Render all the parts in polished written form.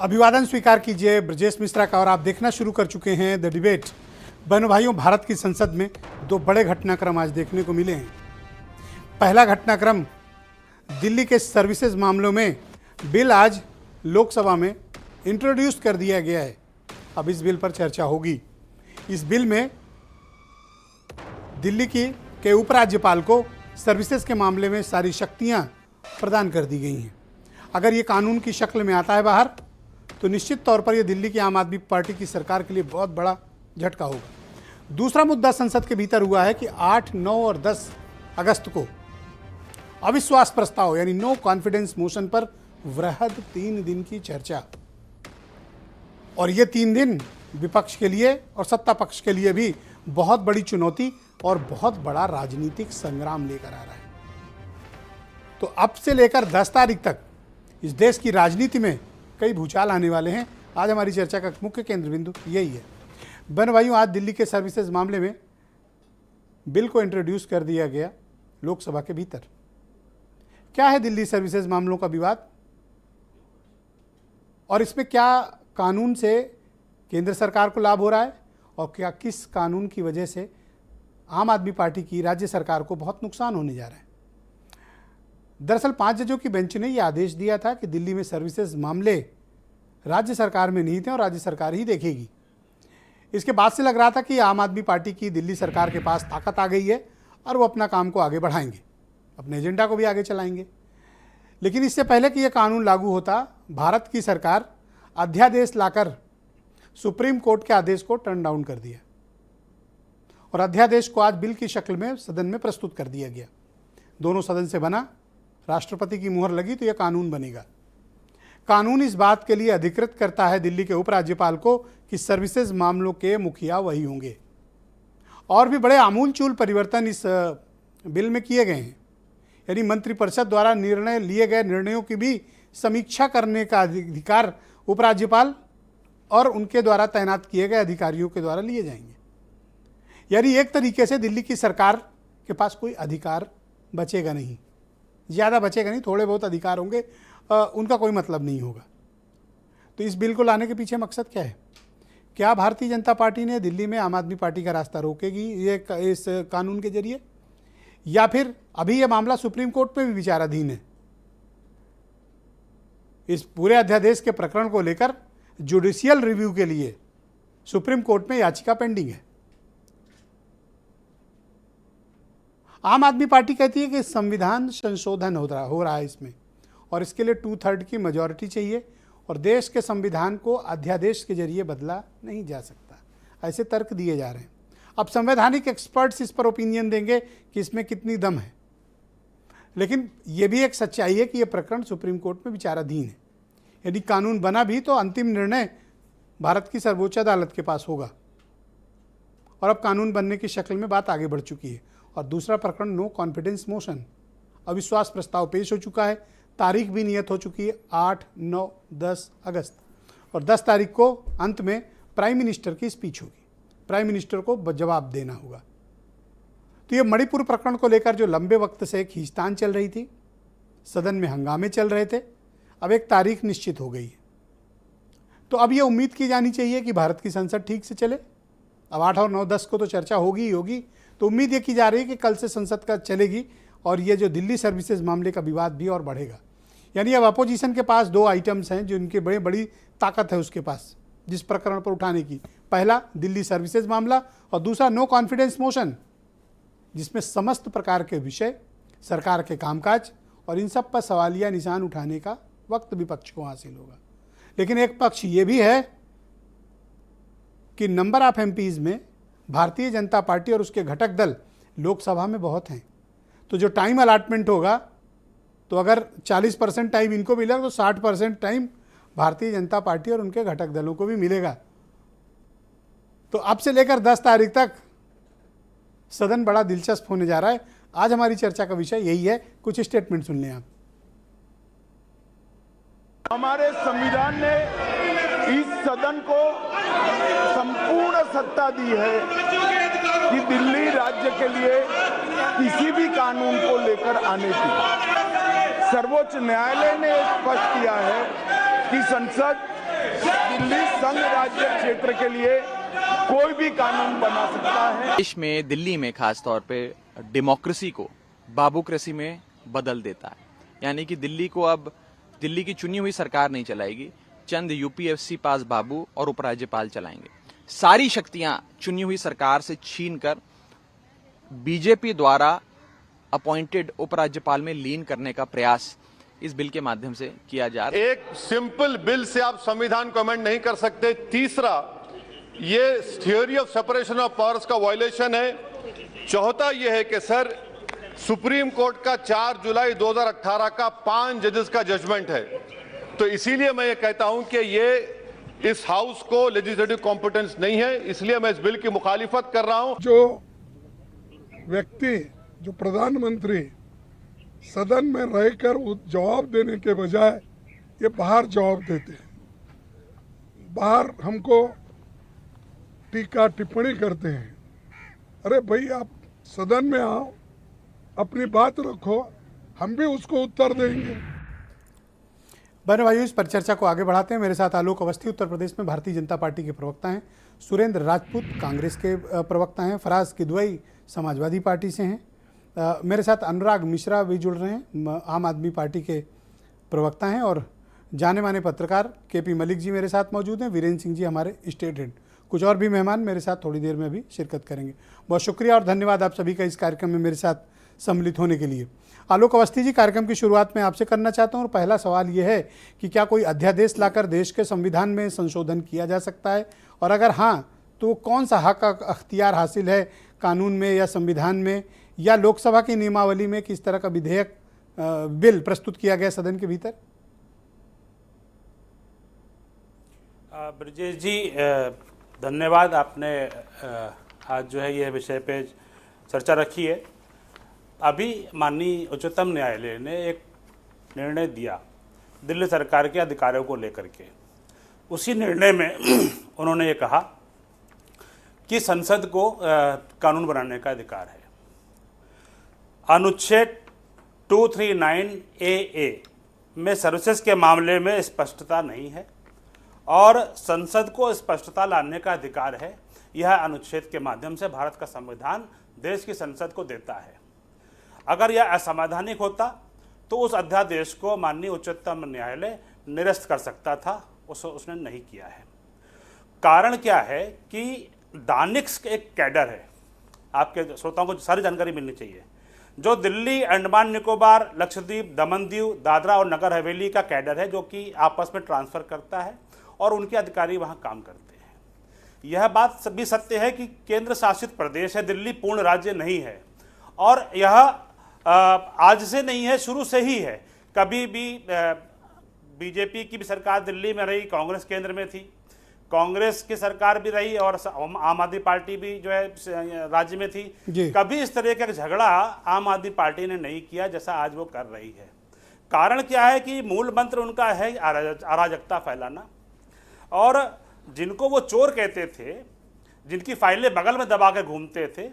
अभिवादन स्वीकार कीजिए ब्रजेश मिश्रा का। और आप देखना शुरू कर चुके हैं द डिबेट। बहनों भाइयों, भारत की संसद में दो बड़े घटनाक्रम आज देखने को मिले हैं। पहला घटनाक्रम, दिल्ली के सर्विसेज मामलों में बिल आज लोकसभा में इंट्रोड्यूस कर दिया गया है। अब इस बिल पर चर्चा होगी। इस बिल में दिल्ली के उपराज्यपाल को सर्विसेज के मामले में सारी शक्तियां प्रदान कर दी गई हैं। अगर ये कानून की शक्ल में आता है बाहर, तो निश्चित तौर पर यह दिल्ली की आम आदमी पार्टी की सरकार के लिए बहुत बड़ा झटका होगा। दूसरा मुद्दा संसद के भीतर हुआ है कि 8, 9 और 10 अगस्त को अविश्वास प्रस्ताव यानी नो कॉन्फिडेंस मोशन पर वृहद 3 दिन की चर्चा। और ये 3 दिन विपक्ष के लिए और सत्ता पक्ष के लिए भी बहुत बड़ी चुनौती और बहुत बड़ा राजनीतिक संग्राम लेकर आ रहा है। तो अब से लेकर 10 तारीख तक इस देश की राजनीति में कई भूचाल आने वाले हैं। आज हमारी चर्चा का मुख्य केंद्र बिंदु यही है। बहन भाइयों, आज दिल्ली के सर्विसेज मामले में बिल को इंट्रोड्यूस कर दिया गया लोकसभा के भीतर। क्या है दिल्ली सर्विसेज मामलों का विवाद और इसमें क्या कानून से केंद्र सरकार को लाभ हो रहा है और क्या किस कानून की वजह से आम आदमी पार्टी की राज्य सरकार को बहुत नुकसान होने जा रहा है। दरअसल 5 जजों की बेंच ने यह आदेश दिया था कि दिल्ली में सर्विसेज मामले राज्य सरकार में नहीं थे और राज्य सरकार ही देखेगी। इसके बाद से लग रहा था कि आम आदमी पार्टी की दिल्ली सरकार के पास ताकत आ गई है और वो अपना काम को आगे बढ़ाएंगे, अपने एजेंडा को भी आगे चलाएंगे। लेकिन इससे पहले कि यह कानून लागू होता, भारत की सरकार अध्यादेश लाकर सुप्रीम कोर्ट के आदेश को टर्न डाउन कर दिया और अध्यादेश को आज बिल की शक्ल में सदन में प्रस्तुत कर दिया गया। दोनों सदन से बना, राष्ट्रपति की मुहर लगी तो यह कानून बनेगा। कानून इस बात के लिए अधिकृत करता है दिल्ली के उपराज्यपाल को कि सर्विसेज मामलों के मुखिया वही होंगे। और भी बड़े आमूलचूल परिवर्तन इस बिल में किए गए हैं। यानी मंत्रिपरिषद द्वारा निर्णय लिए गए निर्णयों की भी समीक्षा करने का अधिकार उपराज्यपाल और उनके द्वारा तैनात किए गए अधिकारियों के द्वारा लिए जाएंगे। यानी एक तरीके से दिल्ली की सरकार के पास कोई अधिकार बचेगा नहीं, ज़्यादा बचेगा नहीं, थोड़े बहुत अधिकार होंगे, उनका कोई मतलब नहीं होगा। तो इस बिल को लाने के पीछे मकसद क्या है? क्या भारतीय जनता पार्टी ने दिल्ली में आम आदमी पार्टी का रास्ता रोकेगी ये इस कानून के जरिए, या फिर अभी ये मामला सुप्रीम कोर्ट में भी विचाराधीन है? इस पूरे अध्यादेश के प्रकरण को लेकर जुडिशियल रिव्यू के लिए सुप्रीम कोर्ट में याचिका पेंडिंग है। आम आदमी पार्टी कहती है कि संविधान संशोधन हो रहा है इसमें और इसके लिए 2/3 की मेजॉरिटी चाहिए और देश के संविधान को अध्यादेश के जरिए बदला नहीं जा सकता। ऐसे तर्क दिए जा रहे हैं। अब संवैधानिक एक्सपर्ट्स इस पर ओपिनियन देंगे कि इसमें कितनी दम है, लेकिन यह भी एक सच्चाई है कि यह प्रकरण सुप्रीम कोर्ट में विचाराधीन है। यदि कानून बना भी तो अंतिम निर्णय भारत की सर्वोच्च अदालत के पास होगा और अब कानून बनने की शक्ल में बात आगे बढ़ चुकी है। और दूसरा प्रकरण नो कॉन्फिडेंस मोशन, अविश्वास प्रस्ताव पेश हो चुका है। तारीख भी नियत हो चुकी है 8, 9, 10 अगस्त और 10 तारीख को अंत में प्राइम मिनिस्टर की स्पीच होगी। प्राइम मिनिस्टर को जवाब देना होगा। तो ये मणिपुर प्रकरण को लेकर जो लंबे वक्त से खींचतान चल रही थी, सदन में हंगामे चल रहे थे, अब एक तारीख निश्चित हो गई है। तो अब ये उम्मीद की जानी चाहिए कि भारत की संसद ठीक से चले। अब 8 और 9, 10 को तो चर्चा होगी ही होगी। तो उम्मीद ये की जा रही है कि कल से संसद का चलेगी और ये जो दिल्ली सर्विसेज मामले का विवाद भी और बढ़ेगा। यानी अब अपोजिशन के पास 2 आइटम्स हैं जो इनके बड़ी ताकत है उसके पास जिस प्रकरण पर उठाने की। पहला दिल्ली सर्विसेज मामला और दूसरा नो कॉन्फिडेंस मोशन, जिसमें समस्त प्रकार के विषय, सरकार के कामकाज और इन सब पर सवालिया निशान उठाने का वक्त विपक्ष को हासिल होगा। लेकिन एक पक्ष ये भी है कि नंबर ऑफ एमपीज में भारतीय जनता पार्टी और उसके घटक दल लोकसभा में बहुत हैं। तो जो टाइम अलाटमेंट होगा, तो अगर 40% टाइम इनको मिलेगा तो 60% टाइम भारतीय जनता पार्टी और उनके घटक दलों को भी मिलेगा। तो अब से लेकर 10 तारीख तक सदन बड़ा दिलचस्प होने जा रहा है। आज हमारी चर्चा का विषय यही है। कुछ स्टेटमेंट सुन लें आप। हमारे संविधान ने इस सदन को संपूर्ण सत्ता दी है कि दिल्ली राज्य के लिए किसी भी कानून को लेकर आने की। सर्वोच्च न्यायालय ने स्पष्ट किया है कि संसद दिल्ली संघ राज्य क्षेत्र के लिए कोई भी कानून बना सकता है। देश में, दिल्ली में खास तौर पे डेमोक्रेसी को बाबूक्रेसी में बदल देता है। यानी कि दिल्ली को अब दिल्ली की चुनी हुई सरकार नहीं चलाएगी, चंद यूपीएससी पास बाबू और उपराज्यपाल चलाएंगे। सारी शक्तियां चुनी हुई सरकार से छीनकर बीजेपी द्वारा अपॉइंटेड उपराज्यपाल में लीन करने का प्रयास इस बिल के माध्यम से किया जा रहा है। एक सिंपल बिल से आप संविधान को अमेंड नहीं कर सकते। तीसरा, ये theory of separation of powers का वायलेशन है। चौथा यह है कि सर, सुप्रीम कोर्ट का 4 जुलाई 2018 का 5 जजेस का जजमेंट है। तो इसीलिए मैं ये कहता हूं कि ये इस हाउस को लेजिस्लेटिव कॉम्पिटेंस नहीं है, इसलिए मैं इस बिल की मुखालिफत कर रहा हूं। जो व्यक्ति, जो प्रधानमंत्री सदन में रहकर जवाब देने के बजाय ये बाहर जवाब देते हैं, बाहर हमको टीका टिप्पणी करते हैं। अरे भाई, आप सदन में आओ, अपनी बात रखो, हम भी उसको उत्तर देंगे। बहनों भाइयों, इस पर चर्चा को आगे बढ़ाते हैं। मेरे साथ आलोक अवस्थी उत्तर प्रदेश में भारतीय जनता पार्टी के प्रवक्ता हैं, सुरेंद्र राजपूत कांग्रेस के प्रवक्ता हैं, फराज किदवई समाजवादी पार्टी से हैं, मेरे साथ अनुराग मिश्रा भी जुड़ रहे हैं, आम आदमी पार्टी के प्रवक्ता हैं, और जाने माने पत्रकार केपी मलिक जी मेरे साथ मौजूद हैं, वीरेंद्र सिंह जी हमारे स्टेट हेड। कुछ और भी मेहमान मेरे साथ थोड़ी देर में भी शिरकत करेंगे। बहुत शुक्रिया और धन्यवाद आप सभी का इस कार्यक्रम में मेरे साथ सम्मिलित होने के लिए। आलोक अवस्थी जी, कार्यक्रम की शुरुआत में आपसे करना चाहता हूं और पहला सवाल यह है कि क्या कोई अध्यादेश लाकर देश के संविधान में संशोधन किया जा सकता है, और अगर हाँ तो कौन सा हक अख्तियार हासिल है कानून में या संविधान में या लोकसभा की नियमावली में किस तरह का विधेयक बिल प्रस्तुत किया गया सदन के भीतर? ब्रजेश जी, धन्यवाद। आपने आज जो है यह विषय पे चर्चा रखी है। अभी माननीय उच्चतम न्यायालय ने एक निर्णय दिया दिल्ली सरकार के अधिकारों को लेकर के। उसी निर्णय में उन्होंने ये कहा कि संसद को कानून बनाने का अधिकार है। अनुच्छेद 239AA में सर्विसेज के मामले में स्पष्टता नहीं है और संसद को स्पष्टता लाने का अधिकार है। यह अनुच्छेद के माध्यम से भारत का संविधान देश की संसद को देता है। अगर यह असंवैधानिक होता तो उस अध्यादेश को माननीय उच्चतम न्यायालय निरस्त कर सकता था, उसने नहीं किया है। कारण क्या है कि दानिक्स एक कैडर है, आपके श्रोताओं को सारी जानकारी मिलनी चाहिए, जो दिल्ली, अंडमान निकोबार, लक्षद्वीप, दमन दीव, दादरा और नगर हवेली का कैडर है, जो कि आपस में ट्रांसफ़र करता है और उनके अधिकारी वहाँ काम करते हैं। यह बात भी सत्य है कि केंद्र शासित प्रदेश है, दिल्ली पूर्ण राज्य नहीं है, और यह आज से नहीं है, शुरू से ही है। कभी भी बीजेपी की भी सरकार दिल्ली में रही, कांग्रेस केंद्र में थी, कांग्रेस की सरकार भी रही और आम आदमी पार्टी भी जो है राज्य में थी। कभी इस तरह का झगड़ा आम आदमी पार्टी ने नहीं किया जैसा आज वो कर रही है। कारण क्या है कि मूल मंत्र उनका है अराजकता फैलाना, और जिनको वो चोर कहते थे, जिनकी फाइलें बगल में दबा के घूमते थे,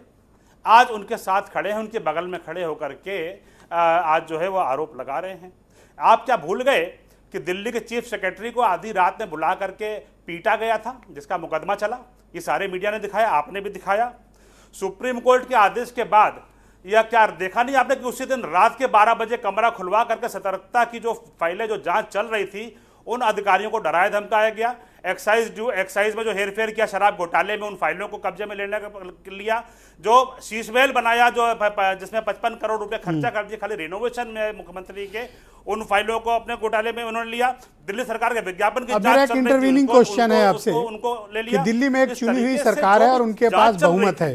आज उनके साथ खड़े हैं, उनके बगल में खड़े होकर के आज जो है वो आरोप लगा रहे हैं। आप क्या भूल गए कि दिल्ली के चीफ सेक्रेटरी को आधी रात में बुला करके पीटा गया था, जिसका मुकदमा चला? ये सारे मीडिया ने दिखाया, आपने भी दिखाया। सुप्रीम कोर्ट के आदेश के बाद यह क्या देखा नहीं आपने कि उसी दिन रात के 12 बजे कमरा खुलवा करके सतर्कता की जो फाइलें, जो जांच चल रही थी, उन अधिकारियों को डराया धमकाया गया। एक्साइज में जो हेरफेर किया शराब घोटाले में, उन फाइलों को कब्जे में लेने का लिया। जो शीश महल बनाया, जो जिसमें 55 करोड़ रुपए खर्चा कर दिए खाली रिनोवेशन में मुख्यमंत्री के, उन फाइलों को अपने घोटाले में उन्होंने लिया। दिल्ली सरकार के विज्ञापन की जांच चल रही थी, इंटरवीनिंग क्वेश्चन है आपसे उनको ले लिया। दिल्ली में एक चुनी हुई सरकार है और उनके पास बहुमत है,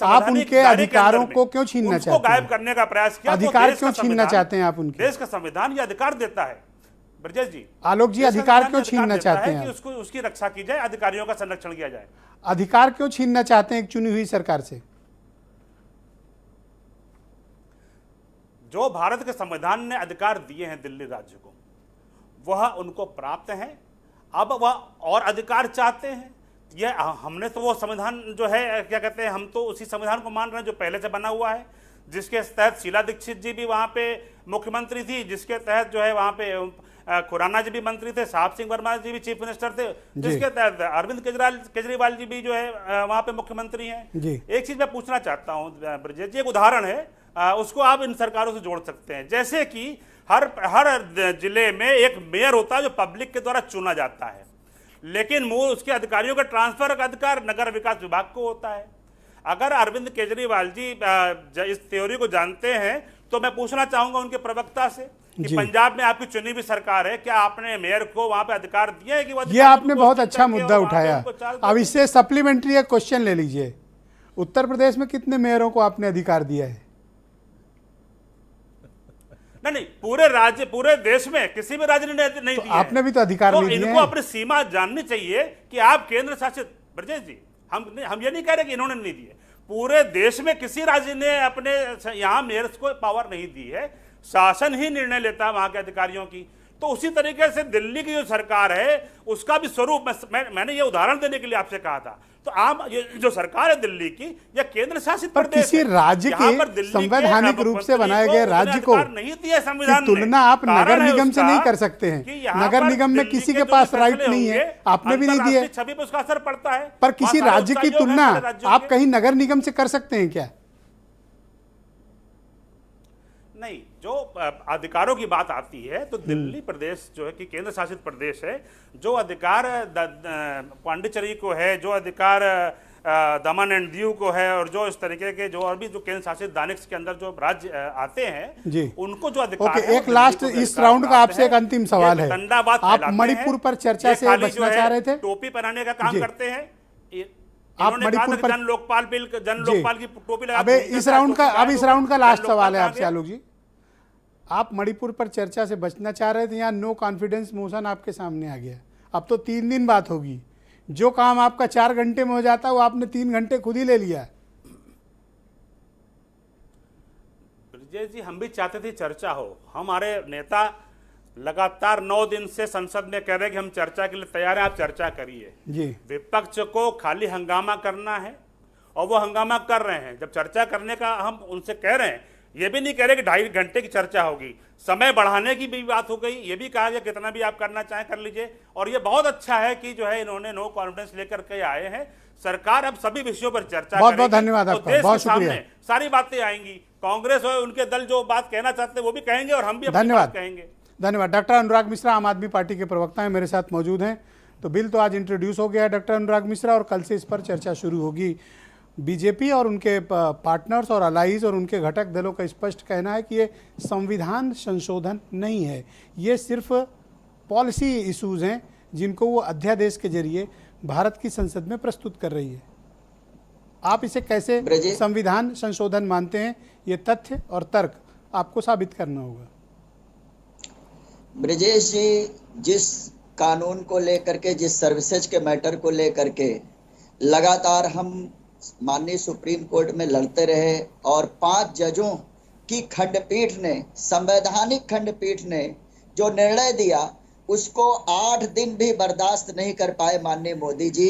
आप उनके अधिकारों को क्यों छीनना चाहते हैं? गायब करने का प्रयास किया। अधिकार क्यों छीनना चाहते हैं आप उनके? देश का संविधान ये अधिकार देता है ब्रजेश जी। आलोक जी, अधिकार क्यों छीनना चाहते हैं? कि उसकी रक्षा की जाए, अधिकारियों का संरक्षण किया जाए। अधिकार क्यों छीनना चाहते हैं एक चुनी हुई सरकार से? जो भारत के संविधान ने अधिकार दिए हैं दिल्ली राज्य को, वह उनको प्राप्त है। अब वह और अधिकार चाहते हैं। यह हमने तो वो संविधान जो है क्या कहते हैं, हम तो उसी संविधान को मान रहे हैं जो पहले से बना हुआ है। जिसके तहत शीला दीक्षित जी भी वहां पे मुख्यमंत्री थी, जिसके तहत जो है वहां पे खुराना जी भी मंत्री थे, साहब सिंह वर्मा जी भी चीफ मिनिस्टर थे, जिसके तहत अरविंद केजरीवाल जी भी जो है वहां पे मुख्यमंत्री हैं। एक चीज मैं पूछना चाहता हूं ब्रजेश जी, एक उदाहरण है, उसको आप इन सरकारों से जोड़ सकते हैं। जैसे कि हर जिले में एक मेयर होता है जो पब्लिक के द्वारा चुना जाता है, लेकिन वो उसके अधिकारियों का ट्रांसफर का अधिकार नगर विकास विभाग को होता है। अगर अरविंद केजरीवाल जी इस थ्योरी को जानते हैं तो मैं पूछना चाहूंगा उनके प्रवक्ता से कि पंजाब में आपकी चुनी हुई सरकार है, क्या आपने मेयर को वहां पे अधिकार दिए हैं कि वो? ये आपने बहुत अच्छा मुद्दा उठाया। अब इससे सप्लीमेंट्री एक क्वेश्चन ले लीजिए, उत्तर प्रदेश में कितने मेयरों को आपने अधिकार दिया है? नहीं, पूरे राज्य, पूरे देश में किसी भी राज्य ने नहीं तो दिया। आपने भी तो अधिकार नहीं दिए। इनको अपनी सीमा जाननी चाहिए कि आप केंद्र शासित, ब्रजेश जी हम ये नहीं कह रहे कि इन्होंने नहीं दिए, पूरे देश में किसी राज्य ने अपने यहाँ मेयर्स को पावर नहीं दी है, शासन ही निर्णय लेता है वहां के अधिकारियों की। तो उसी तरीके से दिल्ली की जो सरकार है उसका भी स्वरूप मैंने ये उदाहरण देने के लिए आपसे कहा था। तो आम ये जो सरकार है दिल्ली की या केंद्र शासित पर किसी राज्य के संवैधानिक रूप से बनाए गए राज्य को नहीं दिया संविधान, तुलना आप नगर निगम से नहीं कर सकते हैं। नगर निगम में किसी के पास राइट नहीं है, आपने भी नहीं दिए, छवि पर उसका असर पड़ता है। पर किसी राज्य की तुलना आप कहीं नगर निगम से कर सकते हैं क्या? नहीं, जो अधिकारों की बात आती है तो दिल्ली प्रदेश जो है कि केंद्र शासित प्रदेश है, जो अधिकार पांडिचेरी को है, जो अधिकार दमन एंड दीव को है, और जो इस तरीके के जो और भी जो केंद्र शासित दानिश के अंदर जो राज्य आते हैं उनको जो अधिकार है। एक लास्ट इस राउंड का आपसे एक अंतिम सवाल है, आप मणिपुर पर चर्चा से बचना चाह रहे थे, टोपी पहनाने का काम करते हैं आप मणिपुर पर जन लोकपाल की टोपी लगा। अब इस राउंड का लास्ट सवाल है आपसे आलोक जी, आप मणिपुर पर चर्चा से बचना चाह रहे थे, यहाँ नो कॉन्फिडेंस मोशन आपके सामने आ गया, अब तो 3 दिन बात होगी, जो काम आपका 4 घंटे में हो जाता है वो आपने 3 घंटे खुद ही ले लिया। ब्रजेश जी, हम भी चाहते थे चर्चा हो, हमारे नेता लगातार 9 दिन से संसद में कह रहे हैं कि हम चर्चा के लिए तैयार हैं, आप चर्चा करिए जी। विपक्ष को खाली हंगामा करना है और वो हंगामा कर रहे हैं। जब चर्चा करने का हम उनसे कह रहे हैं, ये भी नहीं कह रहे कि 2.5 घंटे की चर्चा होगी, समय बढ़ाने की भी बात हो गई, ये भी कहा गया कितना भी आप करना चाहें कर लीजिए। और ये बहुत अच्छा है कि जो है इन्होंने नो कॉन्फिडेंस लेकर के आए हैं। सरकार अब सभी विषयों पर चर्चा बहुत बहुत धन्यवाद आपका, बहुत शुक्रिया। सारी बातें आएंगी, कांग्रेस और उनके दल जो बात कहना चाहते हैं वो भी कहेंगे और हम भी अपनी बात कहेंगे। धन्यवाद। डॉक्टर अनुराग मिश्रा आम आदमी पार्टी के प्रवक्ता हैं, मेरे साथ मौजूद हैं। तो बिल तो आज इंट्रोड्यूस हो गया है डॉक्टर अनुराग मिश्रा, और कल से इस पर चर्चा शुरू होगी। बीजेपी और उनके पार्टनर्स और अलाइज और उनके घटक दलों का स्पष्ट कहना है कि ये संविधान संशोधन नहीं है, ये सिर्फ पॉलिसी इश्यूज हैं जिनको वो अध्यादेश के जरिए भारत की संसद में प्रस्तुत कर रही है। आप इसे कैसे संविधान संशोधन मानते हैं, ये तथ्य और तर्क आपको साबित करना होगा। ब्रजेश जी, जिस कानून को लेकर के, जिस सर्विसेज के मैटर को लेकर के लगातार हम माननीय सुप्रीम कोर्ट में लड़ते रहे और 5 जजों की खंडपीठ ने, संवैधानिक खंडपीठ ने जो निर्णय दिया उसको 8 दिन भी बर्दाश्त नहीं कर पाए माननीय मोदी जी।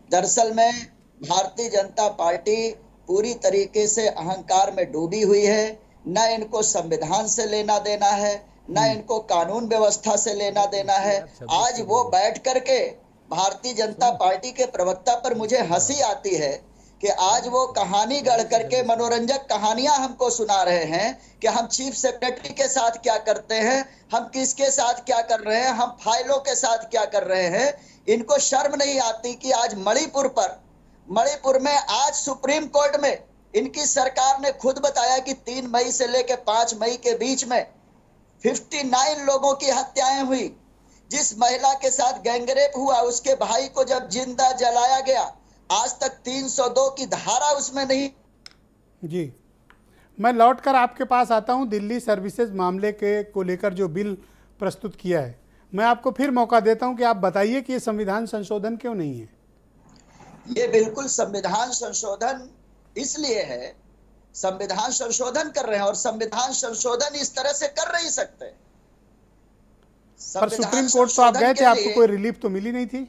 दरअसल में भारतीय जनता पार्टी पूरी तरीके से अहंकार में डूबी हुई है, न इनको संविधान से लेना देना है, न इनको कानून व्यवस्था से लेना देना है। आज वो बैठ करके भारतीय जनता पार्टी के प्रवक्ता पर मुझे हंसी आती है कि आज वो कहानी गढ़ करके मनोरंजक कहानियां हमको सुना रहे हैं कि हम चीफ सेक्रेटरी के साथ क्या करते हैं, हम किसके साथ क्या कर रहे हैं, हम फाइलों के साथ क्या कर रहे हैं। इनको शर्म नहीं आती कि आज मणिपुर में आज सुप्रीम कोर्ट में इनकी सरकार ने खुद बताया कि 3 मई से लेकर 5 मई के बीच में 59 लोगों की हत्याएं हुई। जिस महिला के साथ गैंगरेप हुआ उसके भाई को जब जिंदा जलाया गया, आज तक 302 की धारा उसमें नहीं। जी, मैं लौटकर आपके पास आता हूं। दिल्ली सर्विसेज मामले को लेकर जो बिल प्रस्तुत किया है, मैं आपको फिर मौका देता हूं कि आप बताइए कि ये संविधान संशोधन क्यों नहीं है। ये बिल्कुल संविधान संशोधन इसलिए है, संविधान संशोधन कर रहे हैं और संविधान संशोधन इस तरह से कर नहीं सकते। पर सुप्रीम कोर्ट तो आप गए थे, आपको कोई रिलीफ तो मिली नहीं थी?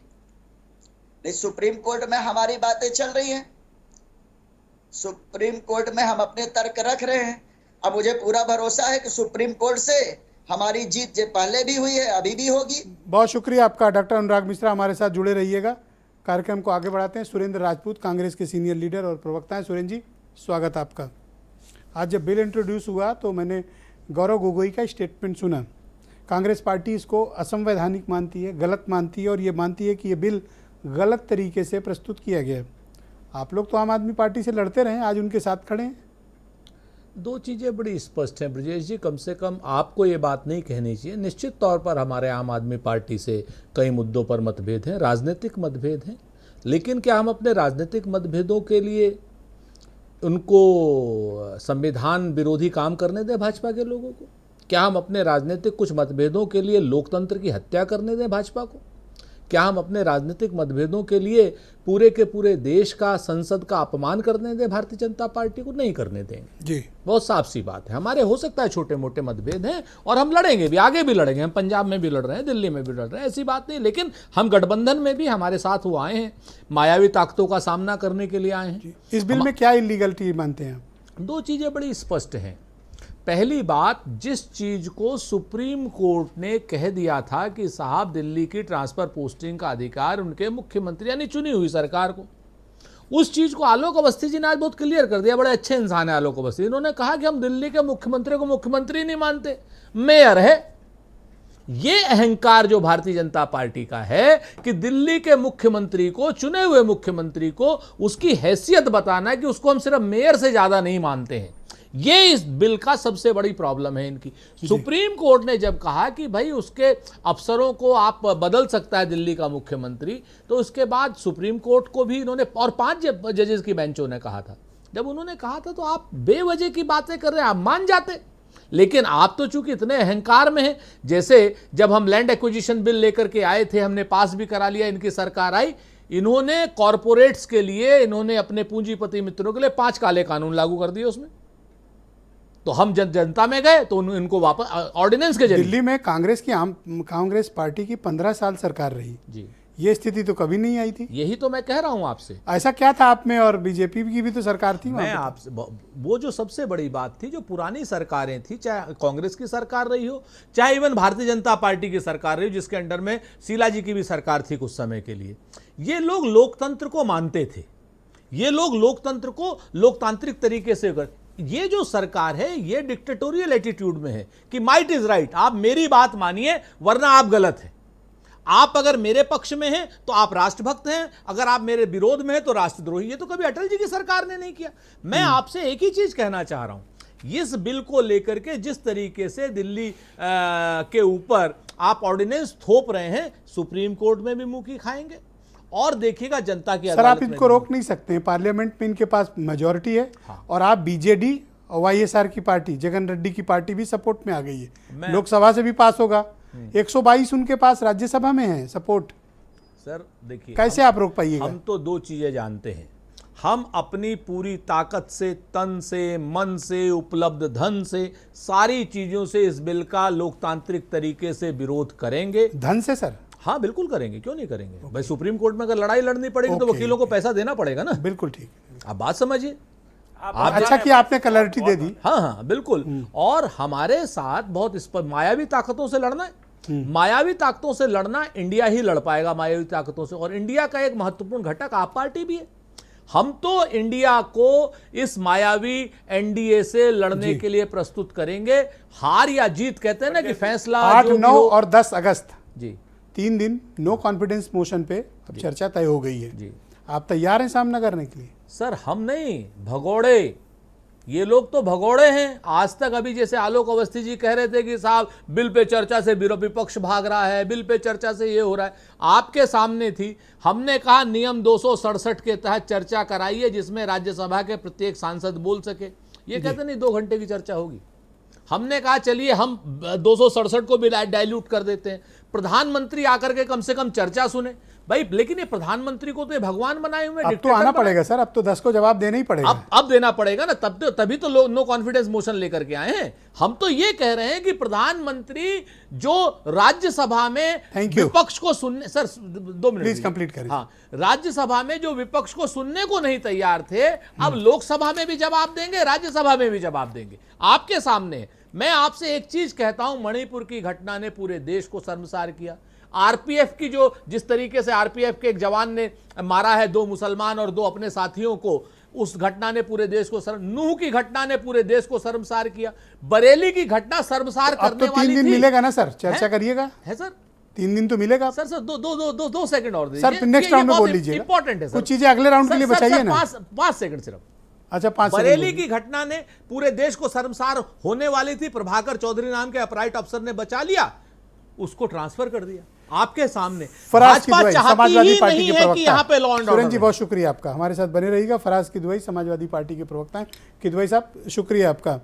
नहीं, सुप्रीम कोर्ट में हमारी बातें चल रही हैं। सुप्रीम कोर्ट में हम अपने तर्क रख रहे हैं। अब मुझे पूरा भरोसा है कि सुप्रीम कोर्ट से हमारी जीत जो पहले भी हुई है अभी भी होगी। बहुत शुक्रिया आपका डॉक्टर अनुराग मिश्रा, हमारे साथ जुड़े रहिएगा। कार्यक्रम को आगे बढ़ाते हैं। सुरेंद्र राजपूत कांग्रेस के सीनियर लीडर और प्रवक्ता हैं। सुरेंद्र जी, स्वागत आपका। आज जब बिल इंट्रोड्यूस हुआ तो मैंने गौरव गोगोई का स्टेटमेंट सुना। कांग्रेस पार्टी इसको असंवैधानिक मानती है, गलत मानती है और ये मानती है कि ये बिल गलत तरीके से प्रस्तुत किया गया है। आप लोग तो आम आदमी पार्टी से लड़ते रहे, आज उनके साथ खड़े हैं। दो चीज़ें बड़ी स्पष्ट हैं ब्रजेश जी, कम से कम आपको ये बात नहीं कहनी चाहिए। निश्चित तौर पर हमारे आम आदमी पार्टी से कई मुद्दों पर मतभेद हैं, राजनीतिक मतभेद हैं, लेकिन क्या हम अपने राजनीतिक मतभेदों के लिए उनको संविधान विरोधी काम करने दें भाजपा के लोगों को? क्या हम अपने राजनीतिक कुछ मतभेदों के लिए लोकतंत्र की हत्या करने दें भाजपा को? क्या हम अपने राजनीतिक मतभेदों के लिए पूरे के पूरे देश का, संसद का अपमान करने दें भारतीय जनता पार्टी को? नहीं करने देंगे जी। बहुत साफ सी बात है। हमारे हो सकता है छोटे मोटे मतभेद हैं और हम लड़ेंगे भी, आगे भी लड़ेंगे। हम पंजाब में भी लड़ रहे हैं, दिल्ली में भी लड़ रहे हैं, ऐसी बात नहीं। लेकिन हम गठबंधन में भी हमारे साथ वो आए हैं, मायावी ताकतों का सामना करने के लिए आए हैं। इस बिल में क्या इलीगलिटी मानते हैं? दो चीजें बड़ी स्पष्ट हैं। पहली बात, जिस चीज को सुप्रीम कोर्ट ने कह दिया था कि साहब दिल्ली की ट्रांसफर पोस्टिंग का अधिकार उनके मुख्यमंत्री यानी चुनी हुई सरकार को, उस चीज को आलोक अवस्थी जी ने आज बहुत क्लियर कर दिया। बड़े अच्छे इंसान है आलोक अवस्थी। इन्होंने कहा कि हम दिल्ली के मुख्यमंत्री को मुख्यमंत्री नहीं मानते, मेयर है। ये अहंकार जो भारतीय जनता पार्टी का है कि दिल्ली के मुख्यमंत्री को, चुने हुए मुख्यमंत्री को उसकी हैसियत बताना है कि उसको हम सिर्फ मेयर से ज्यादा नहीं मानते हैं, ये इस बिल का सबसे बड़ी प्रॉब्लम है इनकी। सुप्रीम कोर्ट ने जब कहा कि भाई उसके अफसरों को आप बदल सकता है दिल्ली का मुख्यमंत्री, तो उसके बाद सुप्रीम कोर्ट को भी इन्होंने, और 5 जजेस की बेंचों ने कहा था, जब उन्होंने कहा था तो आप बेवजह की बातें कर रहे हैं, आप मान जाते। लेकिन आप तो चूंकि इतने अहंकार में हैं, जैसे जब हम लैंड एक्विजिशन बिल लेकर के आए थे, हमने पास भी करा लिया, इनकी सरकार आई, इन्होंने कॉरपोरेट्स के लिए, इन्होंने अपने पूंजीपति मित्रों के लिए 5 काले कानून लागू कर दिए उसमें। तो हम जनता में गए तो इनको वापस ऑर्डिनेंस के जरिए। दिल्ली में कांग्रेस पार्टी की 15 साल सरकार रही जी, ये स्थिति तो कभी नहीं आई थी। यही तो मैं कह रहा हूं आपसे। ऐसा क्या था आप में? और बीजेपी की भी तो सरकार थी। मैं आपसे, वो जो सबसे बड़ी बात थी, जो पुरानी सरकारें थी, चाहे कांग्रेस की सरकार रही हो, चाहे इवन भारतीय जनता पार्टी की सरकार रही हो, जिसके अंडर में शीला जी की भी सरकार थी कुछ समय के लिए, ये लोग लोकतंत्र को मानते थे, ये लोग लोकतंत्र को लोकतांत्रिक तरीके से ये जो सरकार है ये डिक्टेटोरियल एटीट्यूड में है कि माइट इज राइट, आप मेरी बात मानिए वरना आप गलत हैं। आप अगर मेरे पक्ष में हैं तो आप राष्ट्रभक्त हैं, अगर आप मेरे विरोध में हैं तो राष्ट्रद्रोही। ये तो कभी अटल जी की सरकार ने नहीं किया। मैं आपसे एक ही चीज कहना चाह रहा हूं, इस बिल को लेकर के जिस तरीके से दिल्ली के ऊपर आप ऑर्डिनेंस थोप रहे हैं, सुप्रीम कोर्ट में भी मुंह की खाएंगे और देखिएगा जनता की सर, आप इनको रोक नहीं सकते हैं। पार्लियामेंट में इनके पास मेजोरिटी है। हाँ। और आप बीजेडी और वाईएसआर की पार्टी, जगन रेड्डी की पार्टी भी सपोर्ट में आ गई है, लोकसभा से भी पास होगा। 122 उनके पास राज्यसभा में है सपोर्ट। सर देखिए, कैसे आप रोक पाइएगा? हम तो दो चीजें जानते हैं, हम अपनी पूरी ताकत से, तन से, मन से, उपलब्ध धन से, सारी चीजों से इस बिल का लोकतांत्रिक तरीके से विरोध करेंगे। धन से सर? हाँ बिल्कुल करेंगे, क्यों नहीं करेंगे। भाई सुप्रीम कोर्ट में अगर लड़ाई लड़नी पड़ेगी तो वकीलों को पैसा देना पड़ेगा ना। बिल्कुल ठीक, आप बात समझिए। आप अच्छा किया आपने क्लैरिटी दे दी। हाँ हाँ बिल्कुल। और हमारे साथ बहुत इस पर मायावी ताकतों से लड़ना है, मायावी ताकतों से लड़ना, इंडिया ही लड़ पाएगा मायावी ताकतों से। और इंडिया का एक महत्वपूर्ण घटक आप पार्टी भी है। हम तो इंडिया को इस मायावी एनडीए से लड़ने के लिए प्रस्तुत करेंगे। हार या जीत कहते हैं ना कि फैसला 8, 9 और 10 अगस्त जी 3 दिन नो कॉन्फिडेंस मोशन पे अब चर्चा तय हो गई है जी। आप तैयार हैं सामना करने के लिए? सर हम नहीं, भगोड़े, ये लोग तो भगोड़े हैं। आज तक अभी जैसे आलोक अवस्थी जी कह रहे थे कि साहब बिल पे चर्चा से विपक्ष भाग रहा है, बिल पे चर्चा से ये हो रहा है, आपके सामने थी। हमने कहा नियम 267 के तहत चर्चा कराइए जिसमें राज्यसभा के प्रत्येक सांसद बोल सके। ये कहते नहीं 2 घंटे की चर्चा होगी। हमने कहा चलिए हम 267 को भी डाइल्यूट कर देते हैं, प्रधानमंत्री आकर के कम से कम चर्चा सुने। भाई लेकिन ये प्रधानमंत्री को तो ये भगवान बनाए हुए अब तो आना पड़ेगा सर, अब तो 10 को जवाब देना ही पड़ेगा। अब देना पड़ेगा ना, तभी तो लोग नो कॉन्फिडेंस मोशन लेकर के आए हैं। हम तो ये कह रहे हैं कि प्रधानमंत्री जो राज्यसभा में विपक्ष को सुनने, सर 2 मिनट प्लीज कंप्लीट करिए। हाँ, राज्यसभा में जो विपक्ष को सुनने को नहीं तैयार थे, अब लोकसभा में भी जवाब देंगे, राज्यसभा में भी जवाब देंगे आपके सामने। मैं आपसे एक चीज कहता हूं, मणिपुर की घटना ने पूरे देश को शर्मसार किया। आरपीएफ की जो जिस तरीके से आरपीएफ के एक जवान ने मारा है 2 मुसलमान और 2 अपने साथियों को, उस घटना ने पूरे देश को नूह की घटना ने पूरे देश को शर्मसार किया। बरेली की घटना शर्मसार करने अब तो 3 दिन मिलेगा ना सर, चर्चा करिएगा। है सर, 3 दिन तो मिलेगा सर। दो सेकंड और दीजिए सर, नेक्स्ट राउंड में बोल लीजिए। इंपॉर्टेंट है सर, कुछ चीजें अगले राउंड के लिए बचाइए ना। 5 सेकंड सिर्फ। अच्छा, 5 बरेली की घटना ने पूरे देश को शर्मसार होने वाली थी, प्रभाकर चौधरी नाम के अपराइट अफसर ने बचा लिया, उसको ट्रांसफर कर दिया आपके सामने। फराज किदवई, समाजवादी पार्टी के प्रवक्ता। यहाँ पे लॉ एंड सुरेंद्र जी बहुत शुक्रिया आपका, हमारे साथ बने रहिएगा। फराज किदवई समाजवादी पार्टी के प्रवक्ता हैं। किदवई साहब शुक्रिया आपका।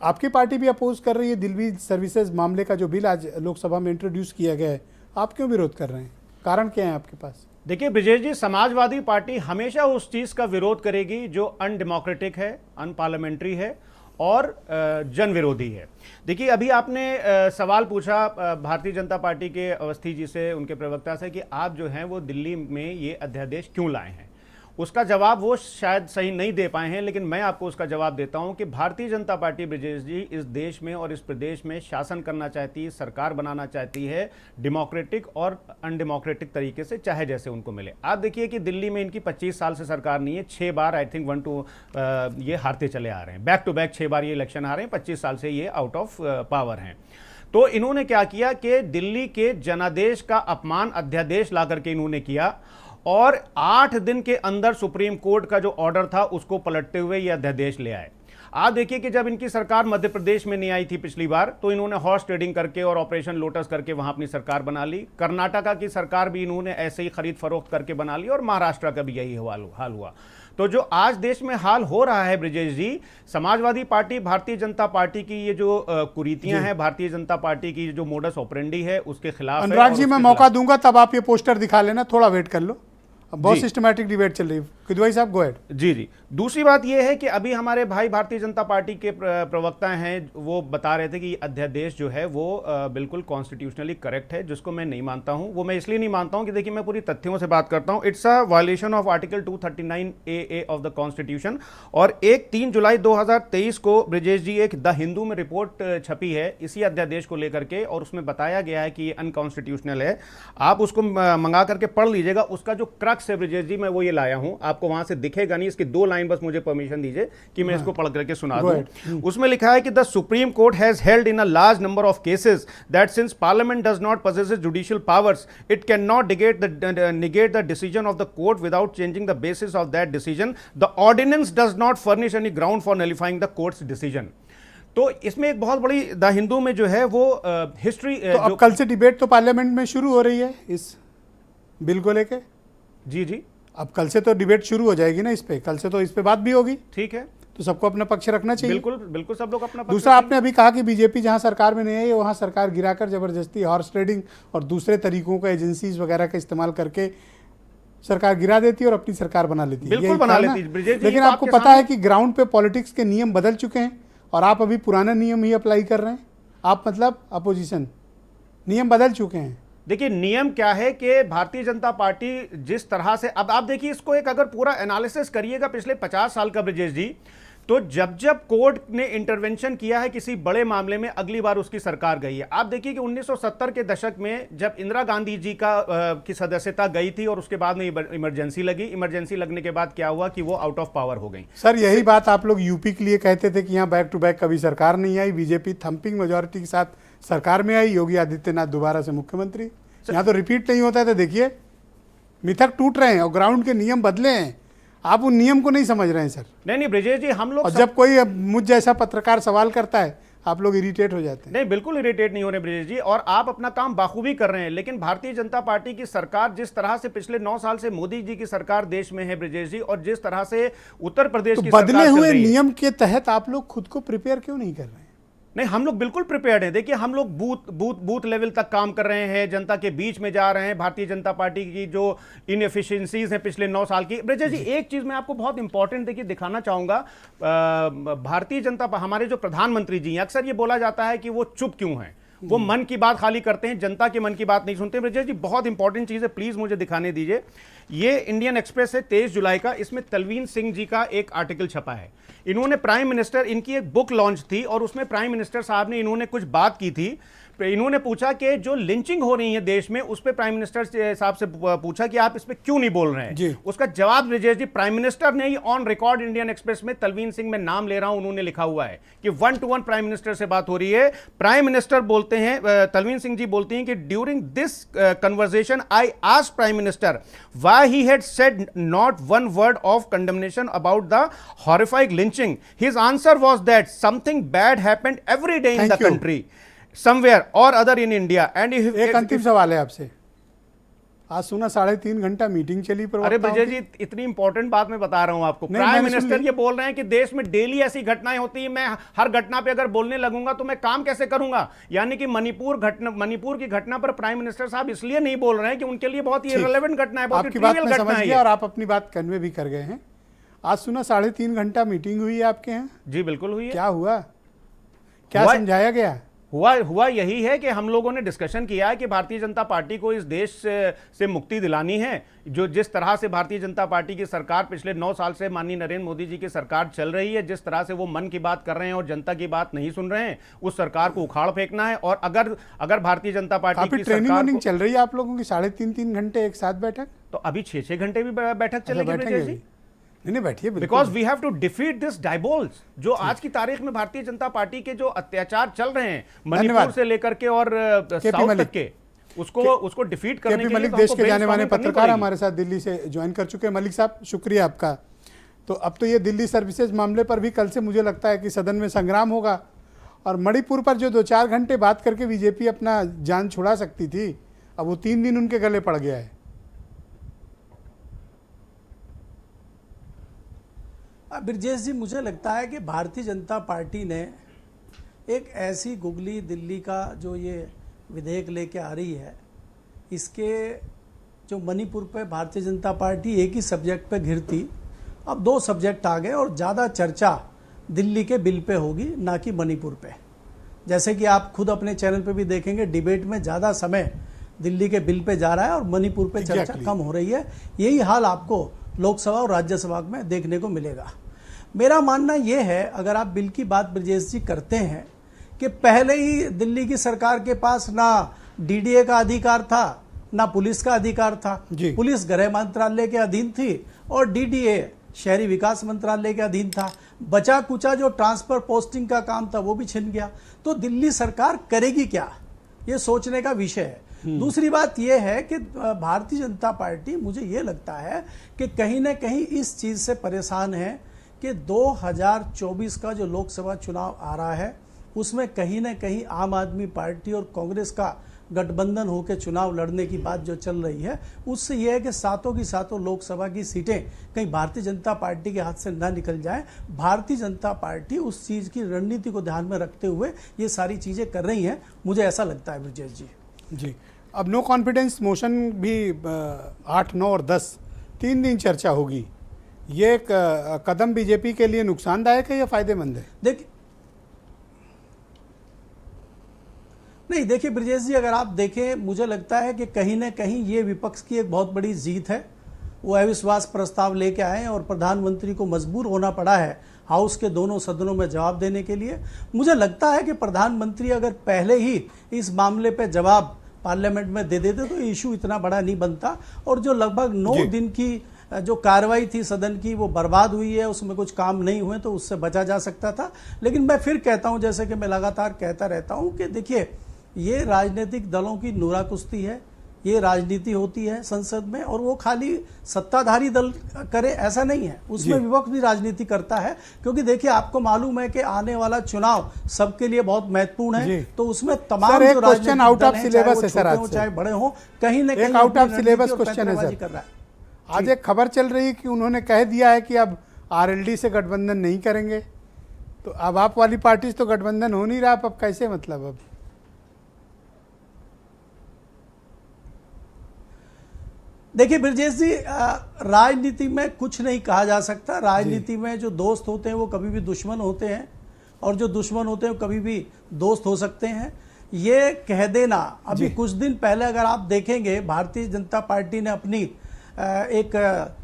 आपकी पार्टी भी अपोज कर रही है दिल्ली सर्विसेज मामले का जो बिल आज लोकसभा में इंट्रोड्यूस किया गया है, आप क्यों विरोध कर रहे हैं? कारण क्या है आपके पास? देखिए ब्रिजेश जी, समाजवादी पार्टी हमेशा उस चीज़ का विरोध करेगी जो अनडेमोक्रेटिक है, अनपार्लियामेंट्री है और जन विरोधी है। देखिए अभी आपने सवाल पूछा भारतीय जनता पार्टी के अवस्थी जी से, उनके प्रवक्ता से, कि आप जो हैं वो दिल्ली में ये अध्यादेश क्यों लाए हैं। उसका जवाब वो शायद सही नहीं दे पाए हैं, लेकिन मैं आपको उसका जवाब देता हूं कि भारतीय जनता पार्टी ब्रिजेश जी इस देश में और इस प्रदेश में शासन करना चाहती है, सरकार बनाना चाहती है, डेमोक्रेटिक और अनडेमोक्रेटिक तरीके से, चाहे जैसे उनको मिले। आप देखिए कि दिल्ली में इनकी 25 साल से सरकार नहीं है, 6 बार आई थिंक 1-2 ये हारते चले आ रहे हैं, बैक टू बैक 6 बार ये इलेक्शन हारे हैं, 25 साल से ये आउट ऑफ पावर हैं। तो इन्होंने क्या किया कि दिल्ली के जनादेश का अपमान अध्यादेश ला करके इन्होंने किया और 8 दिन के अंदर सुप्रीम कोर्ट का जो ऑर्डर था उसको पलटते हुए ये अध्यादेश ले आए। आप देखिए कि जब इनकी सरकार मध्य प्रदेश में नहीं आई थी पिछली बार, तो इन्होंने हॉर्स ट्रेडिंग करके और ऑपरेशन लोटस करके वहां अपनी सरकार बना ली। कर्नाटका की सरकार भी इन्होंने ऐसे ही खरीद फरोख्त करके बना ली और महाराष्ट्र का भी यही हाल हुआ। तो जो आज देश में हाल हो रहा है ब्रिजेश जी, समाजवादी पार्टी, भारतीय जनता पार्टी की ये जो कुरीतियां हैं, भारतीय जनता पार्टी की जो मोडस ऑपरेंडी है उसके खिलाफ। अनुराग जी मैं मौका दूंगा तब आप ये पोस्टर दिखा लेना, थोड़ा वेट कर लो, बहुत सिस्टमैटिक डिबेट चल रही है। किदवई साहब गो अहेड। जी। दूसरी बात यह है कि अभी हमारे भाई भारतीय जनता पार्टी के प्रवक्ता हैं, वो बता रहे थे कि अध्यादेश जो है वो बिल्कुल कॉन्स्टिट्यूशनली करेक्ट है, जिसको मैं नहीं मानता हूं। वो मैं इसलिए नहीं मानता हूं कि देखिए मैं पूरी तथ्यों से बात करता हूं। It's a violation of article 239AA of the constitution. और 3 जुलाई 2023 को ब्रिजेश जी एक द हिंदू में रिपोर्ट छपी है इसी अध्यादेश को लेकर के, और उसमें बताया गया है कि ये अनकॉन्स्टिट्यूशनल है। आप उसको मंगा करके पढ़ लीजिएगा। उसका जो क्रक्स है ब्रिजेश जी, मैं वो ये लाया हूं, आपको वहां से दिखेगा नहीं, इसकी 2 लाइन बस मुझे परमिशन दीजिए कि मैं इसको पढ़ करके सुना दूं। उसमें लिखा है कि the supreme court has held in a large number of cases that since parliament does not possesses judicial powers, it cannot negate the decision of the court without changing the basis of that decision. The ordinance does not furnish any ground for nullifying the court's decision. तो इसमें एक बहुत बड़ी the Hindu में जो है वो history. तो अब कल से डिबेट तो पार्लियामेंट में शुरू हो रही है इस बिल को लेके। जी अब कल से तो डिबेट शुरू हो जाएगी ना इस पे, कल से तो इस पे बात भी होगी। ठीक है, तो सबको अपना पक्ष रखना चाहिए। बिल्कुल सब लोग अपना पक्ष। दूसरा, आपने अभी कहा कि बीजेपी जहां सरकार में नहीं है, वहां सरकार गिराकर जबरदस्ती हॉर्स ट्रेडिंग और दूसरे तरीकों का एजेंसीज वगैरह का इस्तेमाल करके सरकार गिरा देती है और अपनी सरकार बना लेती है। बिल्कुल बना लेती है। लेकिन आपको पता है कि ग्राउंड पे पॉलिटिक्स के नियम बदल चुके हैं और आप अभी पुराना नियम ही अप्लाई कर रहे हैं। आप मतलब अपोजिशन, नियम बदल चुके हैं। देखिए नियम क्या है कि भारतीय जनता पार्टी जिस तरह से, अब आप देखिए इसको एक अगर पूरा एनालिसिस करिएगा पिछले 50 साल का ब्रिजेश जी, तो जब कोर्ट ने इंटरवेंशन किया है किसी बड़े मामले में, अगली बार उसकी सरकार गई है। आप देखिए कि 1970 के दशक में जब इंदिरा गांधी जी की सदस्यता गई थी और उसके बाद में इमरजेंसी लगी, इमरजेंसी लगने के बाद क्या हुआ कि वो आउट ऑफ पावर हो गई। सर यही बात आप लोग यूपी के लिए कहते थे कि यहाँ बैक टू बैक कभी सरकार नहीं आई, बीजेपी थंपिंग मेजोरिटी के साथ सरकार में आई, योगी आदित्यनाथ दोबारा से मुख्यमंत्री। यहाँ तो रिपीट नहीं होता है। तो देखिए मिथक टूट रहे हैं और ग्राउंड के नियम बदले हैं, आप उन नियम को नहीं समझ रहे हैं सर। नहीं ब्रिजेश जी, हम लोग जब कोई मुझ जैसा पत्रकार सवाल करता है आप लोग इरिटेट हो जाते हैं। नहीं, बिल्कुल इरिटेट नहीं हो रहे ब्रिजेश जी, और आप अपना काम बाखूबी कर रहे हैं। लेकिन भारतीय जनता पार्टी की सरकार जिस तरह से पिछले 9 साल से मोदी जी की सरकार देश में है ब्रिजेश जी, और जिस तरह से उत्तर प्रदेश की बदले हुए नियम के तहत आप लोग खुद को प्रिपेयर क्यों नहीं कर रहे हैं? नहीं, हम लोग बिल्कुल प्रिपेयर्ड हैं। देखिए, हम लोग बूथ लेवल तक काम कर रहे हैं, जनता के बीच में जा रहे हैं। भारतीय जनता पार्टी की जो इनएफिशिएंसीज हैं पिछले 9 साल की, ब्रजेश जी एक चीज मैं आपको बहुत इंपॉर्टेंट देखिए दिखाना चाहूंगा। भारतीय जनता हमारे जो प्रधानमंत्री जी हैं, अक्सर ये बोला जाता है कि वो चुप क्यों हैं, वो मन की बात खाली करते हैं, जनता के मन की बात नहीं सुनते। ब्रजेश जी बहुत इंपॉर्टेंट चीज है, प्लीज मुझे दिखाने दीजिए। ये इंडियन एक्सप्रेस है 23 जुलाई का, इसमें तलवीन सिंह जी का एक आर्टिकल छपा है। इन्होंने प्राइम मिनिस्टर, इनकी एक बुक लॉन्च थी और उसमें प्राइम मिनिस्टर साहब ने इन्होंने कुछ बात की थी। इन्होंने पूछा कि जो लिंचिंग हो रही है देश में, उस पर प्राइम मिनिस्टर साहब से पूछा कि आप इस पे क्यों नहीं बोल रहे हैं। उसका जवाब ब्रजेश जी प्राइम मिनिस्टर ने ही ऑन रिकॉर्ड इंडियन एक्सप्रेस में, तलवीन सिंह में नाम ले रहा हूं, उन्होंने लिखा हुआ है कि 1-to-1 प्राइम मिनिस्टर से बात हो रही है। प्राइम मिनिस्टर बोलते हैं, तलवीन सिंह जी बोलती हैं कि during this conversation I asked prime minister why he had said not one word of condemnation about the horrifying lynching. His answer was that something bad happened every day in the country somewhere or other in India and if एक अंतिम सवाल है आपसे। आज सुना 3.5 घंटा meeting चली। अरे ब्रजेश जी इतनी इंपॉर्टेंट बात मैं बता रहा हूं आपको। प्राइम मिनिस्टर ये बोल रहे हैं कि देश में डेली ऐसी घटनाएं होती हैं, मैं हर घटना पे अगर बोलने लगूंगा तो मैं काम कैसे करूंगा। यानी कि मणिपुर की घटना पर प्राइम मिनिस्टर साहब इसलिए नहीं बोल रहे हैं कि उनके लिए बहुत ही इररिलेवेंट घटना है, बहुत ही ट्रिवियल घटना है और आप अपनी बात कन्वे भी कर गए हैं। आज सुना 3.5 घंटा मीटिंग हुई है आपके यहाँ। जी बिल्कुल हुई है। क्या हुआ, क्या समझाया गया? हुआ यही है कि हम लोगों ने डिस्कशन किया है कि भारतीय जनता पार्टी को इस देश से मुक्ति दिलानी है। जो जिस तरह से भारतीय जनता पार्टी की सरकार पिछले 9 साल से माननीय नरेंद्र मोदी जी की सरकार चल रही है, जिस तरह से वो मन की बात कर रहे हैं और जनता की बात नहीं सुन रहे हैं, उस सरकार को उखाड़ फेंकना है। और अगर भारतीय जनता पार्टी की ट्रेनिंग चल रही है आप लोगों की, 3.5 घंटे एक साथ बैठक, तो अभी 6-6 घंटे भी बैठक चलेगी। नहीं बैठिए, because we have to defeat this डायबोल्स जो आज की तारीख में भारतीय जनता पार्टी के जो अत्याचार चल रहे हैं मणिपुर से लेकर के और साउथ तक के, उसको डिफीट करने के लिए मलिक देश के जाने माने पत्रकार हमारे साथ दिल्ली से ज्वाइन कर चुके हैं। मलिक साहब शुक्रिया आपका। तो अब तो ये दिल्ली सर्विसेज मामले पर भी कल से मुझे लगता है कि सदन में संग्राम होगा, और मणिपुर पर जो 2-4 घंटे बात करके बीजेपी अपना जान छुड़ा सकती थी, अब वो 3 दिन उनके गले पड़ गया है। ब्रजेश जी मुझे लगता है कि भारतीय जनता पार्टी ने एक ऐसी गुगली दिल्ली का जो ये विधेयक लेके आ रही है, इसके जो मणिपुर पे भारतीय जनता पार्टी एक ही सब्जेक्ट पे घिरती, अब 2 सब्जेक्ट आ गए और ज़्यादा चर्चा दिल्ली के बिल पे होगी ना कि मणिपुर पे। जैसे कि आप खुद अपने चैनल पे भी देखेंगे, डिबेट में ज़्यादा समय दिल्ली के बिल पे जा रहा है और मणिपुर पे चर्चा कम हो रही है। यही हाल आपको लोकसभा और राज्यसभा में देखने को मिलेगा। मेरा मानना यह है, अगर आप बिल की बात ब्रजेश जी करते हैं, कि पहले ही दिल्ली की सरकार के पास ना डीडीए का अधिकार था, ना पुलिस का अधिकार था। पुलिस गृह मंत्रालय के अधीन थी और डीडीए शहरी विकास मंत्रालय के अधीन था। बचा कुचा जो ट्रांसफर पोस्टिंग का काम था वो भी छिन गया। तो दिल्ली सरकार करेगी क्या, ये सोचने का विषय है। दूसरी बात यह है कि भारतीय जनता पार्टी, मुझे ये लगता है कि कहीं ना कहीं इस चीज से परेशान है कि 2024 का जो लोकसभा चुनाव आ रहा है, उसमें कहीं ना कहीं आम आदमी पार्टी और कांग्रेस का गठबंधन होकर चुनाव लड़ने की बात जो चल रही है, उससे यह है कि सातों की सातों लोकसभा की सीटें कहीं भारतीय जनता पार्टी के हाथ से ना निकल जाए। भारतीय जनता पार्टी उस चीज की रणनीति को ध्यान में रखते हुए ये सारी चीजें कर रही हैं, मुझे ऐसा लगता है ब्रजेश जी। अब नो कॉन्फिडेंस मोशन भी 8, 9 और 10 3 दिन चर्चा होगी। ये एक कदम बीजेपी के लिए नुकसानदायक है या फायदेमंद है? देखिए ब्रजेश जी, अगर आप देखें, मुझे लगता है कि कहीं ना कहीं ये विपक्ष की एक बहुत बड़ी जीत है। वो अविश्वास प्रस्ताव लेके आए और प्रधानमंत्री को मजबूर होना पड़ा है हाउस के दोनों सदनों में जवाब देने के लिए। मुझे लगता है कि प्रधानमंत्री अगर पहले ही इस मामले पे जवाब पार्लियामेंट में दे देते तो इशू इतना बड़ा नहीं बनता, और जो लगभग 9 दिन की जो कार्रवाई थी सदन की वो बर्बाद हुई है, उसमें कुछ काम नहीं हुए तो उससे बचा जा सकता था। लेकिन मैं फिर कहता हूं, जैसे कि मैं लगातार कहता रहता हूं, कि देखिए ये राजनीतिक दलों की नूरा कुश्ती है, ये राजनीति होती है संसद में, और वो खाली सत्ताधारी दल करे ऐसा नहीं है, उसमें विपक्ष भी राजनीति करता है। क्योंकि देखिए आपको मालूम है कि आने वाला चुनाव सबके लिए बहुत महत्वपूर्ण है, तो उसमें तमाम जो राजनीतिक दल हैं, चाहे बड़े हों, कहीं ना कहीं आउट ऑफ सिलेबस क्वेश्चन है सर। आज एक खबर चल रही है कि उन्होंने कह दिया है कि अब आरएलडी से गठबंधन नहीं करेंगे। तो अब आप वाली पार्टी से तो गठबंधन हो नहीं रहा, अब कैसे मतलब अब? देखिए ब्रजेश जी, राजनीति में कुछ नहीं कहा जा सकता। राजनीति में जो दोस्त होते हैं वो कभी भी दुश्मन होते हैं, और जो दुश्मन होते हैं वो कभी भी दोस्त हो सकते हैं। ये कह देना, अभी कुछ दिन पहले अगर आप देखेंगे, भारतीय जनता पार्टी ने अपनी एक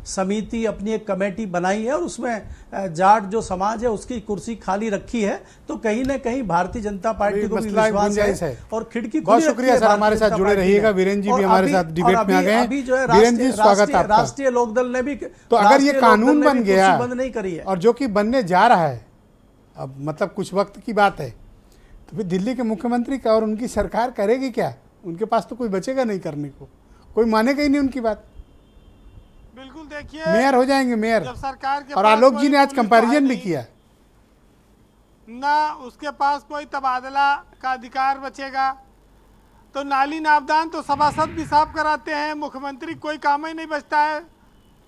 समिति, अपनी एक कमेटी बनाई है और उसमें जाट जो समाज है उसकी कुर्सी खाली रखी है, तो कहीं ना कहीं भारतीय जनता पार्टी को भी विश्वास है और खिड़की। बहुत शुक्रिया सर, हमारे साथ जुड़े रहिएगा। वीरेंद्र जी भी हमारे साथ डिबेट में आ गए हैं। अभी जो है वीरेंद्र जी, स्वागत आपका। राष्ट्रीय लोकदल ने भी, तो अगर ये कानून बन गया बंद नहीं करी है और जो कि बनने जा रहा है, अब मतलब कुछ वक्त की बात है, तो फिर दिल्ली के मुख्यमंत्री का और उनकी सरकार करेगी क्या? उनके पास तो कोई बचेगा नहीं करने को, कोई मानेगा ही नहीं उनकी बात। बिल्कुल, देखिए मेयर हो जाएंगे मेयर। जब सरकार के और पास आलोक जी कोई ने आज पुलिस कंपैरिजन है भी नहीं, किया, ना उसके पास कोई तबादला का अधिकार बचेगा, तो नाली नापदान तो सभासद भी साफ कराते हैं, मुख्यमंत्री कोई काम ही नहीं बचता है।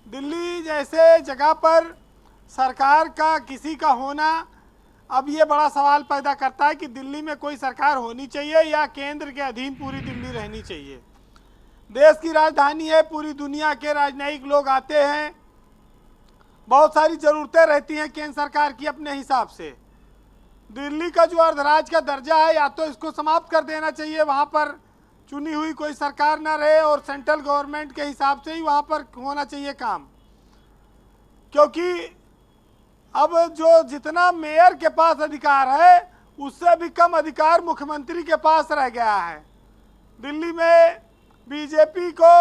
दिल्ली जैसे जगह पर सरकार का किसी का होना अब ये बड़ा सवाल पैदा करता है कि दिल्ली में कोई सरकार होनी चाहिए या केंद्र के अधीन पूरी दिल्ली रहनी चाहिए। देश की राजधानी है, पूरी दुनिया के राजनयिक लोग आते हैं, बहुत सारी ज़रूरतें रहती हैं केंद्र सरकार की अपने हिसाब से। दिल्ली का जो अर्धराज का दर्जा है, या तो इसको समाप्त कर देना चाहिए, वहाँ पर चुनी हुई कोई सरकार ना रहे और सेंट्रल गवर्नमेंट के हिसाब से ही वहाँ पर होना चाहिए काम। क्योंकि अब जो जितना मेयर के पास अधिकार है उससे भी कम अधिकार मुख्यमंत्री के पास रह गया है। दिल्ली में बीजेपी को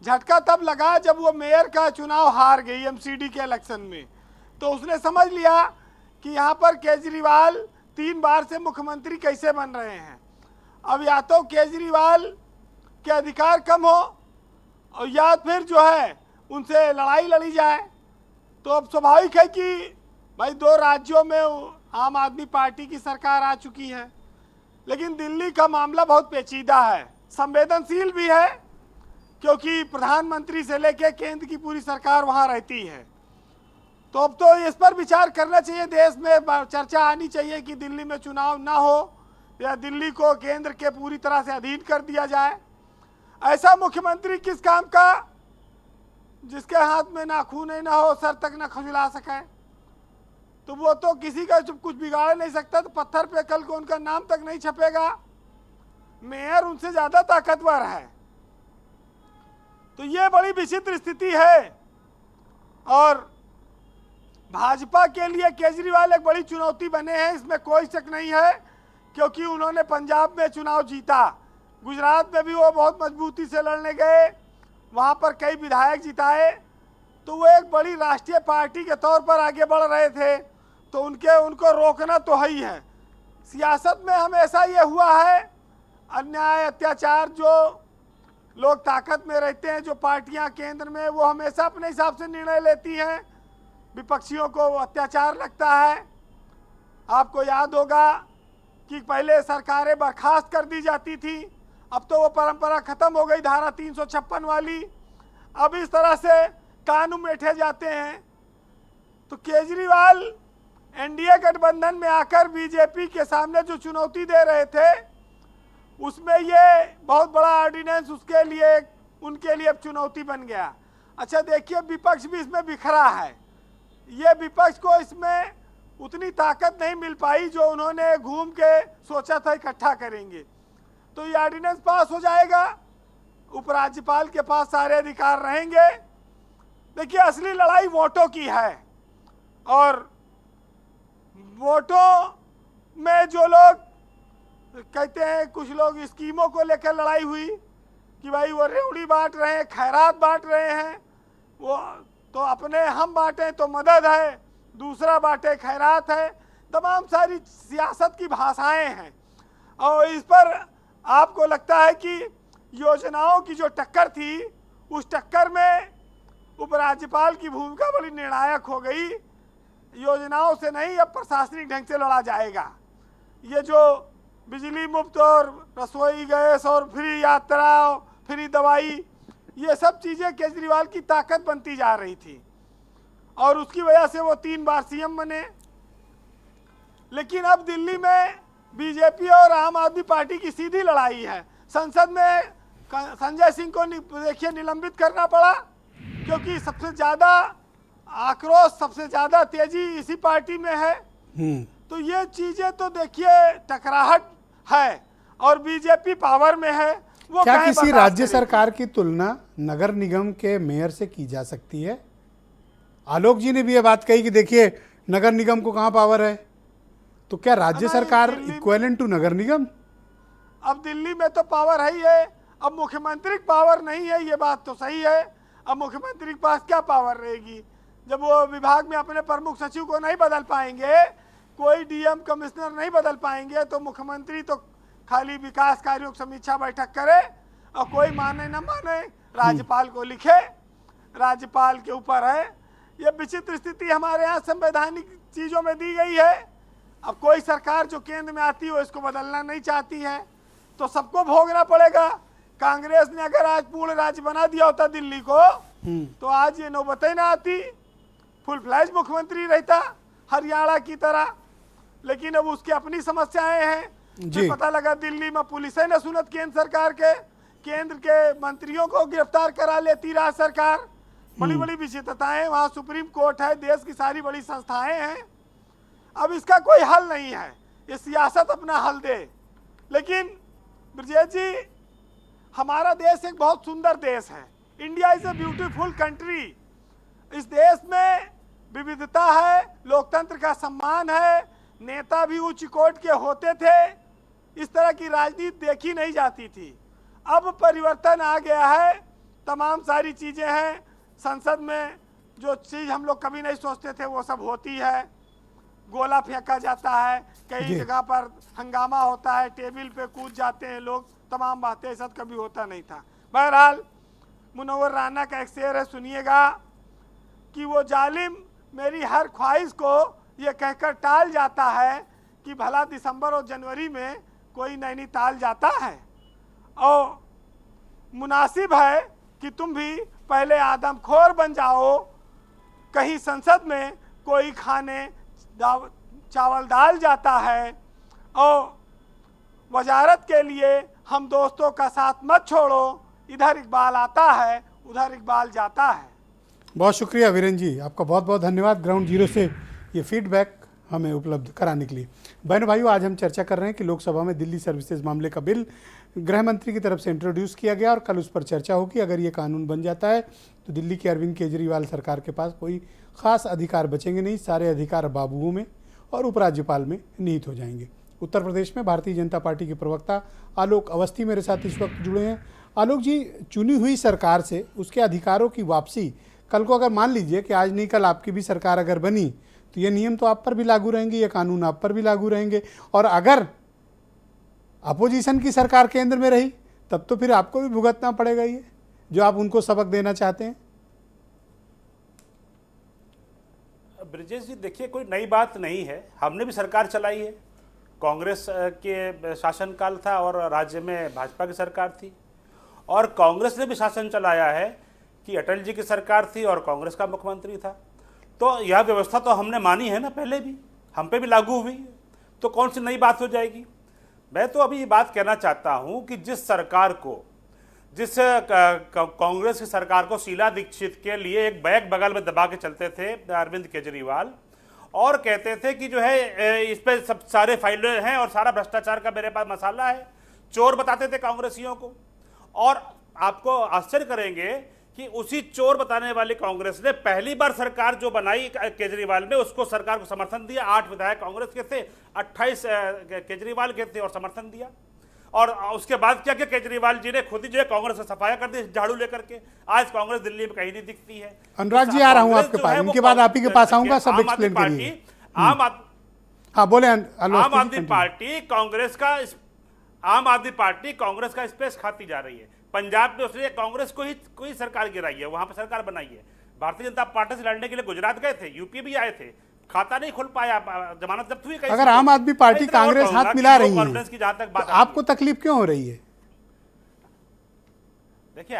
झटका तब लगा जब वो मेयर का चुनाव हार गई एमसीडी के इलेक्शन में, तो उसने समझ लिया कि यहाँ पर केजरीवाल 3 बार से मुख्यमंत्री कैसे बन रहे हैं। अब या तो केजरीवाल के अधिकार कम हो और या फिर जो है उनसे लड़ाई लड़ी जाए। तो अब स्वाभाविक है कि भाई 2 राज्यों में आम आदमी पार्टी की सरकार आ चुकी है, लेकिन दिल्ली का मामला बहुत पेचीदा है, संवेदनशील भी है, क्योंकि प्रधानमंत्री से लेकर केंद्र की पूरी सरकार वहां रहती है। तो अब तो इस पर विचार करना चाहिए, देश में चर्चा आनी चाहिए कि दिल्ली में चुनाव ना हो या दिल्ली को केंद्र के पूरी तरह से अधीन कर दिया जाए। ऐसा मुख्यमंत्री किस काम का जिसके हाथ में नाखून ही ना हो, सर तक ना खुजला सके, तो वो तो किसी का कुछ बिगाड़ नहीं सकता। तो पत्थर पे कल को उनका नाम तक नहीं छपेगा, मेयर उनसे ज्यादा ताकतवर है। तो ये बड़ी विचित्र स्थिति है और भाजपा के लिए केजरीवाल एक बड़ी चुनौती बने हैं, इसमें कोई शक नहीं है, क्योंकि उन्होंने पंजाब में चुनाव जीता, गुजरात में भी वो बहुत मजबूती से लड़ने गए, वहाँ पर कई विधायक जिताए, तो वो एक बड़ी राष्ट्रीय पार्टी के तौर पर आगे बढ़ रहे थे, तो उनको रोकना तो है ही है। सियासत में हमेशा ये हुआ है, अन्याय अत्याचार, जो लोग ताकत में रहते हैं, जो पार्टियां केंद्र में, वो हमेशा अपने हिसाब से निर्णय लेती हैं, विपक्षियों को अत्याचार लगता है। आपको याद होगा कि पहले सरकारें बर्खास्त कर दी जाती थी, अब तो वो परंपरा खत्म हो गई, धारा 356 वाली। अब इस तरह से कानून बैठे जाते हैं। तो केजरीवाल एनडीए गठबंधन में आकर बीजेपी के सामने जो चुनौती दे रहे थे, उसमें ये बहुत बड़ा ऑर्डिनेंस उसके लिए, उनके लिए अब चुनौती बन गया। अच्छा देखिए, विपक्ष भी इसमें बिखरा है, ये विपक्ष को इसमें उतनी ताकत नहीं मिल पाई जो उन्होंने घूम के सोचा था इकट्ठा करेंगे। तो ये ऑर्डिनेंस पास हो जाएगा, उपराज्यपाल के पास सारे अधिकार रहेंगे। देखिए, असली लड़ाई वोटों की है, और वोटों में जो लोग कहते हैं, कुछ लोग स्कीमों को लेकर लड़ाई हुई कि भाई वो रेवड़ी बांट रहे हैं, खैरात बांट रहे हैं, वो तो अपने हम बांटे तो मदद है, दूसरा बांटे खैरात है, तमाम सारी सियासत की भाषाएं हैं। और इस पर आपको लगता है कि योजनाओं की जो टक्कर थी, उस टक्कर में उपराज्यपाल की भूमिका बड़ी निर्णायक हो गई। योजनाओं से नहीं, अब प्रशासनिक ढंग से लड़ा जाएगा। ये जो बिजली मुफ्त और रसोई गैस और फ्री यात्रा, फ्री दवाई, ये सब चीज़ें केजरीवाल की ताकत बनती जा रही थी, और उसकी वजह से वो 3 बार सीएम बने। लेकिन अब दिल्ली में बीजेपी और आम आदमी पार्टी की सीधी लड़ाई है। संसद में संजय सिंह को देखिए निलंबित करना पड़ा, क्योंकि सबसे ज्यादा आक्रोश, सबसे ज्यादा तेजी इसी पार्टी में है। तो ये चीजें तो देखिए टकराहट है, और बीजेपी पावर में है। वो क्या काहे किसी बर्दाश्त राज्य करेगी? सरकार की तुलना नगर निगम के मेयर से की जा सकती है? आलोक जी ने भी ये बात कही कि देखिए नगर निगम को कहाँ पावर है, तो क्या राज्य सरकार इक्विवेलेंट टू नगर निगम? अब दिल्ली में तो पावर है ही है, अब मुख्यमंत्री की पावर नहीं है, ये बात तो सही है। अब मुख्यमंत्री के पास क्या पावर रहेगी जब वो विभाग में अपने प्रमुख सचिव को नहीं बदल पाएंगे, कोई डीएम कमिश्नर नहीं बदल पाएंगे, तो मुख्यमंत्री तो खाली विकास कार्यों की समीक्षा बैठक करे और कोई माने न माने राज्यपाल को लिखे, राज्यपाल के ऊपर है। ये विचित्र स्थिति हमारे यहाँ संवैधानिक चीज़ों में दी गई है। अब कोई सरकार जो केंद्र में आती हो इसको बदलना नहीं चाहती है, तो सबको भोगना पड़ेगा। कांग्रेस ने अगर आज पूर्ण राज्य बना दिया होता दिल्ली को, तो आज ये नौबत ही ना आती, फुल फ्लैश मुख्यमंत्री रहता हरियाणा की तरह। लेकिन अब उसकी अपनी समस्याएं हैं। जी। पता लगा दिल्ली में पुलिस ने सुनत केंद्र सरकार के, केंद्र के मंत्रियों को गिरफ्तार करा लेती राज्य सरकार। बड़ी बड़ी विचित्रताएं, वहाँ सुप्रीम कोर्ट है, देश की सारी बड़ी संस्थाएं हैं। अब इसका कोई हल नहीं है, ये सियासत अपना हल दे। लेकिन ब्रजेश जी, हमारा देश एक बहुत सुंदर देश है। India is a beautiful country. इस देश में विविधता है, लोकतंत्र का सम्मान है, नेता भी उच्च कोटि के होते थे, इस तरह की राजनीति देखी नहीं जाती थी। अब परिवर्तन आ गया है, तमाम सारी चीजें हैं। संसद में जो चीज हम लोग कभी नहीं सोचते थे वो सब होती है। गोला फेंका जाता है, कई जगह पर हंगामा होता है, टेबल पे कूद जाते हैं लोग, तमाम बातें, ऐसा कभी होता नहीं था। बहरहाल मुनव्वर राना का एक शेर है, सुनिएगा कि वो जालिम मेरी हर ख्वाहिश को ये कहकर टाल जाता है कि भला दिसंबर और जनवरी में कोई नैनीताल जाता है। और मुनासिब है कि तुम भी पहले आदमखोर बन जाओ, कहीं संसद में कोई खाने चावल दाल जाता है, और वजारत के लिए हम दोस्तों का साथ मत छोड़ो, इधर इकबाल आता है उधर इकबाल जाता है। बहुत शुक्रिया वीरेन जी, आपका बहुत बहुत धन्यवाद ग्राउंड जीरो से ये फीडबैक हमें उपलब्ध कराने के लिए। बहनों भाइयों, आज हम चर्चा कर रहे हैं कि लोकसभा में दिल्ली सर्विसेज मामले का बिल गृह मंत्री की तरफ से इंट्रोड्यूस किया गया और कल उस पर चर्चा होगी। अगर ये कानून बन जाता है तो दिल्ली की अरविंद केजरीवाल सरकार के पास कोई खास अधिकार बचेंगे नहीं, सारे अधिकार बाबुओं में और उपराज्यपाल में निहित हो जाएंगे। उत्तर प्रदेश में भारतीय जनता पार्टी के प्रवक्ता आलोक अवस्थी मेरे साथ इस वक्त जुड़े हैं। आलोक जी, चुनी हुई सरकार से उसके अधिकारों की वापसी, कल को अगर मान लीजिए कि आज नहीं कल आपकी भी सरकार अगर बनी तो ये नियम तो आप पर भी लागू रहेंगे, ये कानून आप पर भी लागू रहेंगे, और अगर अपोजिशन की सरकार केंद्र में रही तब तो फिर आपको भी भुगतना पड़ेगा ये जो आप उनको सबक देना चाहते हैं। ब्रिजेश जी, देखिए कोई नई बात नहीं है, हमने भी सरकार चलाई है। कांग्रेस के शासनकाल था और राज्य में भाजपा की सरकार थी, और कांग्रेस ने भी शासन चलाया है कि अटल जी की सरकार थी और कांग्रेस का मुख्यमंत्री था। तो यह व्यवस्था तो हमने मानी है ना, पहले भी हम पे भी लागू हुई, तो कौन सी नई बात हो जाएगी। मैं तो अभी ये बात कहना चाहता हूं कि जिस सरकार को, जिस कांग्रेस की सरकार को शीला दीक्षित के लिए एक बैग बगल में दबा के चलते थे अरविंद केजरीवाल, और कहते थे कि जो है इस पे सब सारे फाइलें हैं और सारा भ्रष्टाचार का मेरे पास मसाला है, चोर बताते थे कांग्रेसियों को। और आपको आश्चर्य करेंगे कि उसी चोर बताने वाली कांग्रेस ने पहली बार सरकार जो बनाई केजरीवाल में, उसको सरकार को समर्थन दिया। 8 विधायक कांग्रेस के थे, 28 केजरीवाल के थे और समर्थन दिया। और उसके बाद क्या किया, केजरीवाल जी ने खुद ही जो है कांग्रेस से सफाया कर दी झाड़ू लेकर के। आज कांग्रेस दिल्ली में कहीं नहीं दिखती है। अनुराग जी, आ रहा हूं आपके पास, इनके बाद आप ही के पास आऊंगा, सब एक्सप्लेन करिए। हाँ बोले। आम आदमी पार्टी कांग्रेस का स्पेस खाती जा रही है। पंजाब में उसने कांग्रेस को ही कोई सरकार गिराई है, वहां पर सरकार बनाई है। भारतीय जनता पार्टी से लड़ने के लिए गुजरात गए थे, यूपी भी आए थे, खाता नहीं खुल पाया, जमानत जब्त हुई। अगर आम आदमी पार्टी कांग्रेस हाथ मिला रही है तो आपको तकलीफ क्यों हो रही है? देखिए,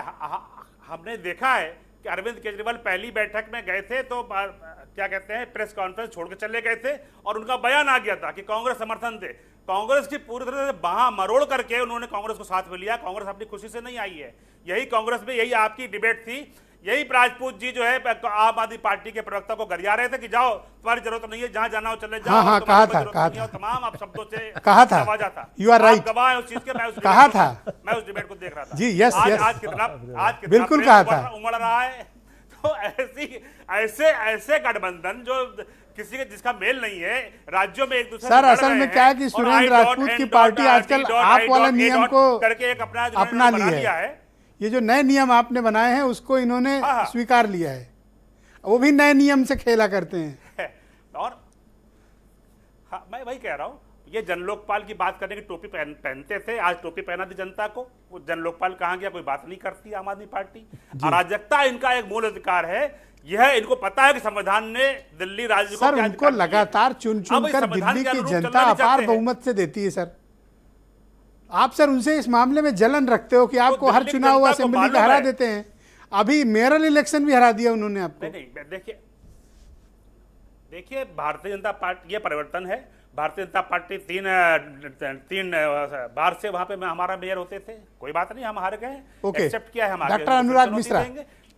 हमने देखा है कि अरविंद केजरीवाल पहली बैठक में गए थे तो क्या कहते हैं प्रेस कॉन्फ्रेंस छोड़ के चले गए थे और उनका बयान आ गया था कि कांग्रेस समर्थन दे। कांग्रेस की पूरी तरह से बाहां मरोड़ करके उन्होंने कांग्रेस को साथ में लिया। कांग्रेस अपनी खुशी से नहीं आई है। यही कांग्रेस में यही आपकी डिबेट थी। यही राजपूत जी जो है आम आदमी पार्टी के प्रवक्ता को गरिया रहे थे कि जाओ, तुम्हारी जरूरत नहीं है, जहां जाना हो चले जाओ। हाँ, कहा था तमाम आप शब्दों से कहा था, आवाजा था। यू आर राइट, गवाह है उस चीज के। कहा था, मैं उस डिबेट को देख रहा था जी। यस यस, आज कितना बिल्कुल कहा था, उमड़ रहा है। तो ऐसे गठबंधन जो किसी के जिसका मेल नहीं है, राज्यों में एक दूसरे सर असल में क्या है कि सुरेंद्र राजपूत की पार्टी आजकल आप वाला नियम को करके एक अपना लिया है। ये जो नए नियम आपने बनाए हैं उसको इन्होंने स्वीकार लिया है। वो भी नए नियम से खेला करते हैं। और मैं वही कह रहा हूं, ये जन लोकपाल की बात करने की टोपी पहनते थे, आज टोपी पहना दी जनता को। वो जन लोकपाल कहां गया, कोई बात नहीं करती आम आदमी पार्टी। अराजकता इनका एक मूल अधिकार है। यह इनको पता है कि संविधान ने दिल्ली राज्य को सर उनको लगातार चुन चुन कर दिल्ली की जनता अपार बहुमत से देती है। सर आप सर उनसे इस मामले में जलन रखते हो कि आपको हर चुनाव असेंबली में हरा देते हैं। अभी मेयरल इलेक्शन भी हरा दिया उन्होंने आपको। नहीं, देखिए भारतीय जनता पार्टी, ये परिवर्तन है। भारतीय जनता पार्टी तीन बार से वहां पे हमारा मेयर होते थे, कोई बात नहीं, हम हार गए, एक्सेप्ट किया है हमारे। डॉक्टर अनुराग मिश्रा,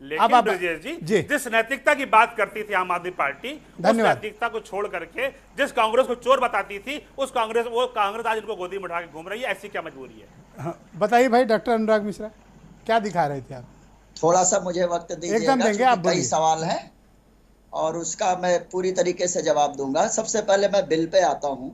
लेकिन ब्रजेश जी जिस नैतिकता की बात करती थी आम आदमी पार्टी, उस नैतिकता को छोड़ करके जिस कांग्रेस को चोर बताती थी, वो कांग्रेस आज इनको गोदी में उठा के घूम रही है। ऐसी क्या मजबूरी है? हाँ, बताइए भाई डॉक्टर अनुराग मिश्रा, क्या दिखा रहे थे आप? थोड़ा सा मुझे वक्त दीजिएगा, एकदम देंगे आप। कई सवाल हैं और उसका मैं पूरी तरीके से जवाब दूंगा। सबसे पहले मैं बिल पे आता हूं।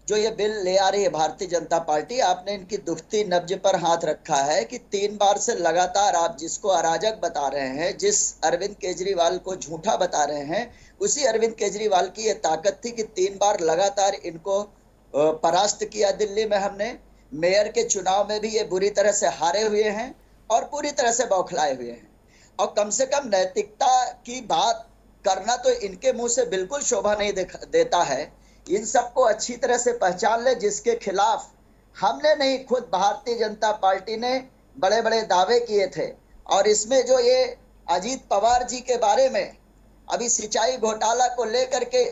जो ये बिल ले आ रही है भारतीय जनता पार्टी, आपने इनकी दुखती नब्ज पर हाथ रखा है कि 3 बार से लगातार आप जिसको अराजक बता रहे हैं, जिस अरविंद केजरीवाल को झूठा बता रहे हैं, उसी अरविंद केजरीवाल की ये ताकत थी कि 3 बार लगातार इनको परास्त किया दिल्ली में हमने। मेयर के चुनाव में भी ये बुरी तरह से हारे हुए हैं और पूरी तरह से बौखलाए हुए हैं। और कम से कम नैतिकता की बात करना तो इनके मुंह से बिल्कुल शोभा नहीं देता है। इन सबको अच्छी तरह से पहचान ले, जिसके खिलाफ हमने नहीं, खुद भारतीय जनता पार्टी ने बड़े बड़े दावे किए थे। और इसमें जो ये अजीत पवार जी के बारे में अभी सिंचाई घोटाला को लेकर के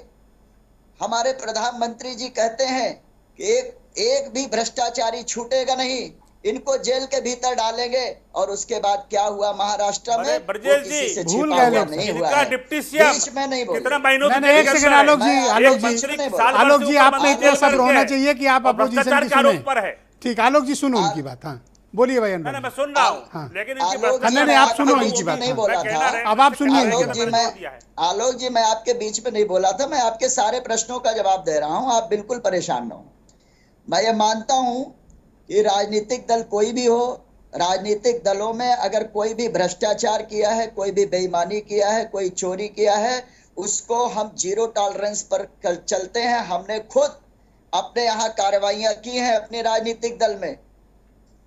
हमारे प्रधानमंत्री जी कहते हैं कि एक भी भ्रष्टाचारी छूटेगा नहीं, इनको जेल के भीतर डालेंगे। और उसके बाद क्या हुआ महाराष्ट्र में, ब्रजेश जी भूल गए लोग, नहीं हुआ डिप्टी सीएम बीच में नहीं बोले। कितना महीनों से एक सेकंड आलोक जी आप में इतना सब्र होना चाहिए कि आप अपोजिशन की सुने। ठीक, आलोक जी सुनो उनकी बात। हाँ बोलिए भाई। मैं सुन रहा हूँ, लेकिन नहीं आप सुनो उनकी बात। नहीं बोला था, अब आप सुनिए। आलोक जी मैं आपके बीच में नहीं बोला था, मैं आपके सारे प्रश्नों का जवाब दे रहा हूँ, आप बिल्कुल परेशान न हो। मैं ये मानता हूँ कि राजनीतिक दल कोई भी हो, राजनीतिक दलों में अगर कोई भी भ्रष्टाचार किया है, कोई भी बेईमानी किया है, कोई चोरी किया है, उसको हम 0 टॉलरेंस पर चलते हैं। हमने खुद अपने यहाँ कार्रवाइयाँ की हैं अपने राजनीतिक दल में,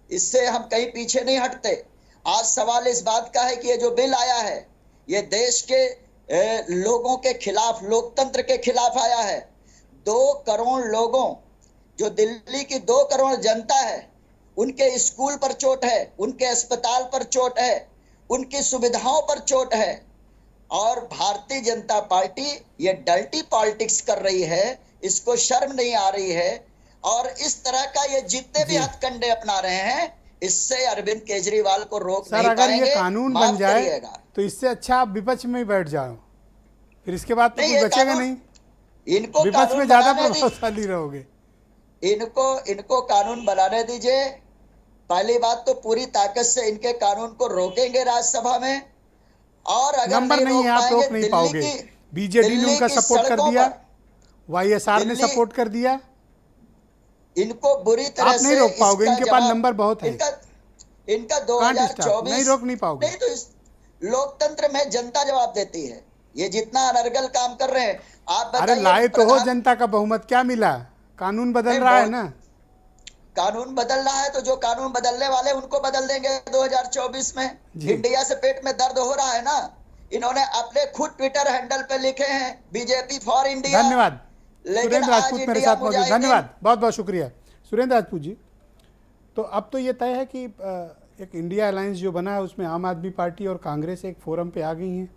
इससे हम कहीं पीछे नहीं हटते। आज सवाल इस बात का है कि ये जो बिल आया है ये देश के लोगों के खिलाफ, लोकतंत्र के खिलाफ आया है। 2 करोड़ लोगों, जो दिल्ली की 2 करोड़ जनता है, उनके स्कूल पर चोट है, उनके अस्पताल पर चोट है, उनकी सुविधाओं पर चोट है। और भारतीय जनता पार्टी ये डर्टी पॉलिटिक्स कर रही है, इसको शर्म नहीं आ रही है। और इस तरह का ये जितने भी हथकंडे अपना रहे हैं, इससे अरविंद केजरीवाल को रोक नहीं पाएंगे। अगर ये कानून बन जाए तो इससे अच्छा आप विपक्ष में ही बैठ जाओ, फिर इसके बाद तो कुछ बचेगा नहीं। इनको विपक्ष में ज्यादा प्रभावशाली रहोगे। इनको कानून बनाने दीजिए। पहली बात तो पूरी ताकत से इनके कानून को रोकेंगे राज्यसभा में। और अगर नंबर नहीं है, आप रोक नहीं पाओगे। बीजेडी ने उनका सपोर्ट कर दिया, वाईएसआर ने सपोर्ट कर दिया, इनको बुरी तरह से नहीं रोक पाओगे। इनके पास नंबर बहुत है। इनका 2024 नहीं रोक नहीं पाओगे। नहीं तो लोकतंत्र में जनता जवाब देती है। ये जितना अनर्गल काम कर रहे हैं आप अरे लाए तो हो जनता का बहुमत, क्या मिला? कानून बदल रहा है ना। कानून बदल रहा है तो जो कानून बदलने वाले उनको बदल देंगे 2024 में। इंडिया से पेट में दर्द हो रहा है ना। इन्होंने अपने खुद ट्विटर हैंडल पे लिखे हैं बीजेपी फॉर इंडिया। धन्यवाद सुरेंद्र राजपूत मेरे साथ मौजूद। धन्यवाद, बहुत बहुत शुक्रिया सुरेंद्र राजपूत जी। तो अब तो ये तय है कि एक इंडिया अलायंस जो बना है उसमें आम आदमी पार्टी और कांग्रेस एक फोरम पे आ गई हैं।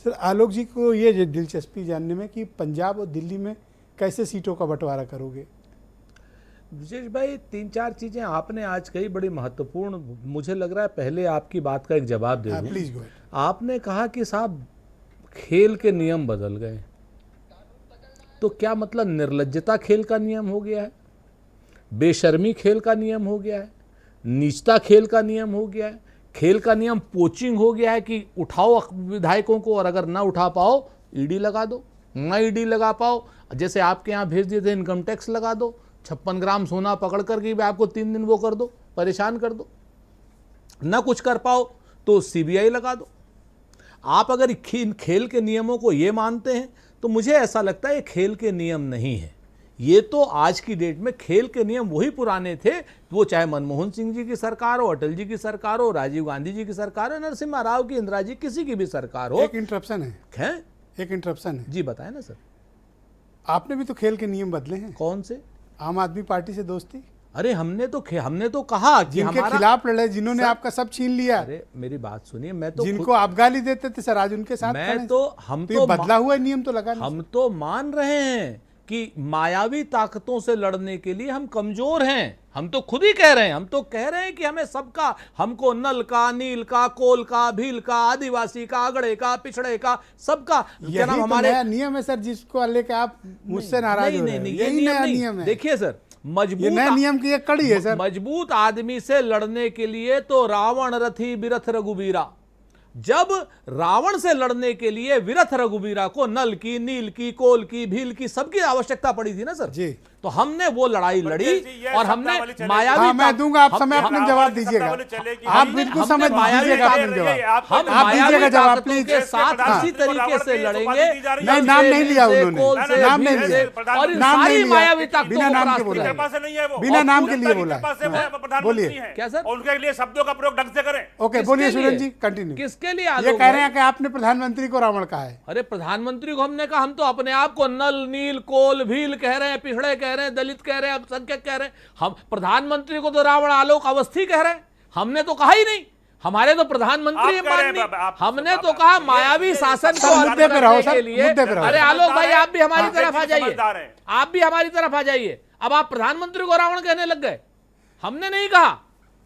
सर आलोक जी को ये दिलचस्पी जानने में कि पंजाब और दिल्ली में कैसे सीटों का बंटवारा करोगे? विशेष भाई 3-4 चीजें आपने आज कही बड़ी महत्वपूर्ण, मुझे लग रहा है पहले आपकी बात का एक जवाब दे दूं। Please go. आपने कहा कि साहब खेल के नियम बदल गए, तो क्या मतलब निर्लज्जता खेल का नियम हो गया है, बेशर्मी खेल का नियम हो गया है, नीचता खेल का नियम हो गया है, खेल का नियम पोचिंग हो गया है कि उठाओ विधायकों को और अगर ना उठा पाओ ईडी लगा दो, ना ईडी लगा पाओ जैसे आपके यहाँ भेज दिए थे इनकम टैक्स लगा दो, 56 ग्राम सोना पकड़ करके आपको 3 दिन वो कर दो, परेशान कर दो, ना कुछ कर पाओ तो सीबीआई लगा दो। आप अगर खेल के नियमों को ये मानते हैं तो मुझे ऐसा लगता है ये खेल के नियम नहीं है, ये तो आज की डेट में खेल के नियम वही पुराने थे, वो चाहे मनमोहन सिंह जी की सरकार हो, अटल जी की सरकार हो, राजीव गांधी जी की सरकार हो, नरसिम्हा राव की, इंदिरा जी, किसी की भी सरकार हो। एक इंटरप्शन है, एक इंटरप्शन है जी, बताएं ना सर। आपने भी तो खेल के नियम बदले हैं। कौन से? आम आदमी पार्टी से दोस्ती। अरे हमने तो कहा कि जिनके हमारा खिलाफ लड़े, जिन्होंने आपका सब छीन लिया। अरे मेरी बात सुनिए, मैं तो जिनको आप गाली देते थे सर आज उनके साथ मैं तो हम तो बदला हुआ नियम तो लगा नहीं। हम तो मान रहे हैं कि मायावी ताकतों से लड़ने के लिए हम कमजोर हैं, हम तो खुद ही कह रहे हैं, हम तो कह रहे हैं कि हमें सबका, हमको नल का, नील का, कोल का, भील का, आदिवासी का, अगड़े का, पिछड़े का, सबका क्या नाम हमारे नया नियम है सर, जिसको लेकर आप मुझसे नाराज हो रहे हैं। यही नया नियम है। देखिए सर, मजबूत नया नियम की एक कड़ी है सर। मजबूत आदमी से लड़ने के लिए तो रावण रथी बिरथ रघुबीरा, जब रावण से लड़ने के लिए विरथ रघुबीरा को नल की, नील की, कोल की, भील की सबकी आवश्यकता पड़ी थी ना सर जी। तो हमने वो लड़ाई लड़ी और हमने मायावी, मैं दूंगा आप समय, अपने जवाब दीजिएगा, आप बिल्कुल समय दीजिएगा, आप दीजिएगा जवाब प्लीज। के साथ इसी तरीके से लड़ेंगे। नहीं, नाम नहीं लिया उन्होंने, नाम नहीं लिया, और नाम नहीं मायावी लिया, बिना नाम के बोला, बिना नाम के लिए बोला। बोलिए क्या सर, उनके लिए शब्दों का प्रयोग ढंग से करें। ओके, बोलिए सुरेंद्र जी, कंटिन्यू। किसके लिए? ये कह रहे हैं कि आपने प्रधानमंत्री को रावण कहा है। अरे प्रधानमंत्री को हमने कहा, हम तो अपने आप को नल, नील, कोल, भील कह रहे हैं, पिछड़े कह रहे हैं, दलित कह रहे हैं, अल्पसंख्यक कह रहे हैं। हम प्रधानमंत्री को तो रावण, आलोक, अवस्थी कह रहे हैं, हमने तो कहा ही नहीं। हमारे तो प्रधानमंत्री हमने तो कहा मायावी शासन को अंत करने के लिए। अरे आलोक भाई, आप भी हमारी तरफ आ जाइए, आप भी हमारी तरफ आ जाइए। अब आप प्रधानमंत्री को रावण कहने लग गए, हमने नहीं कहा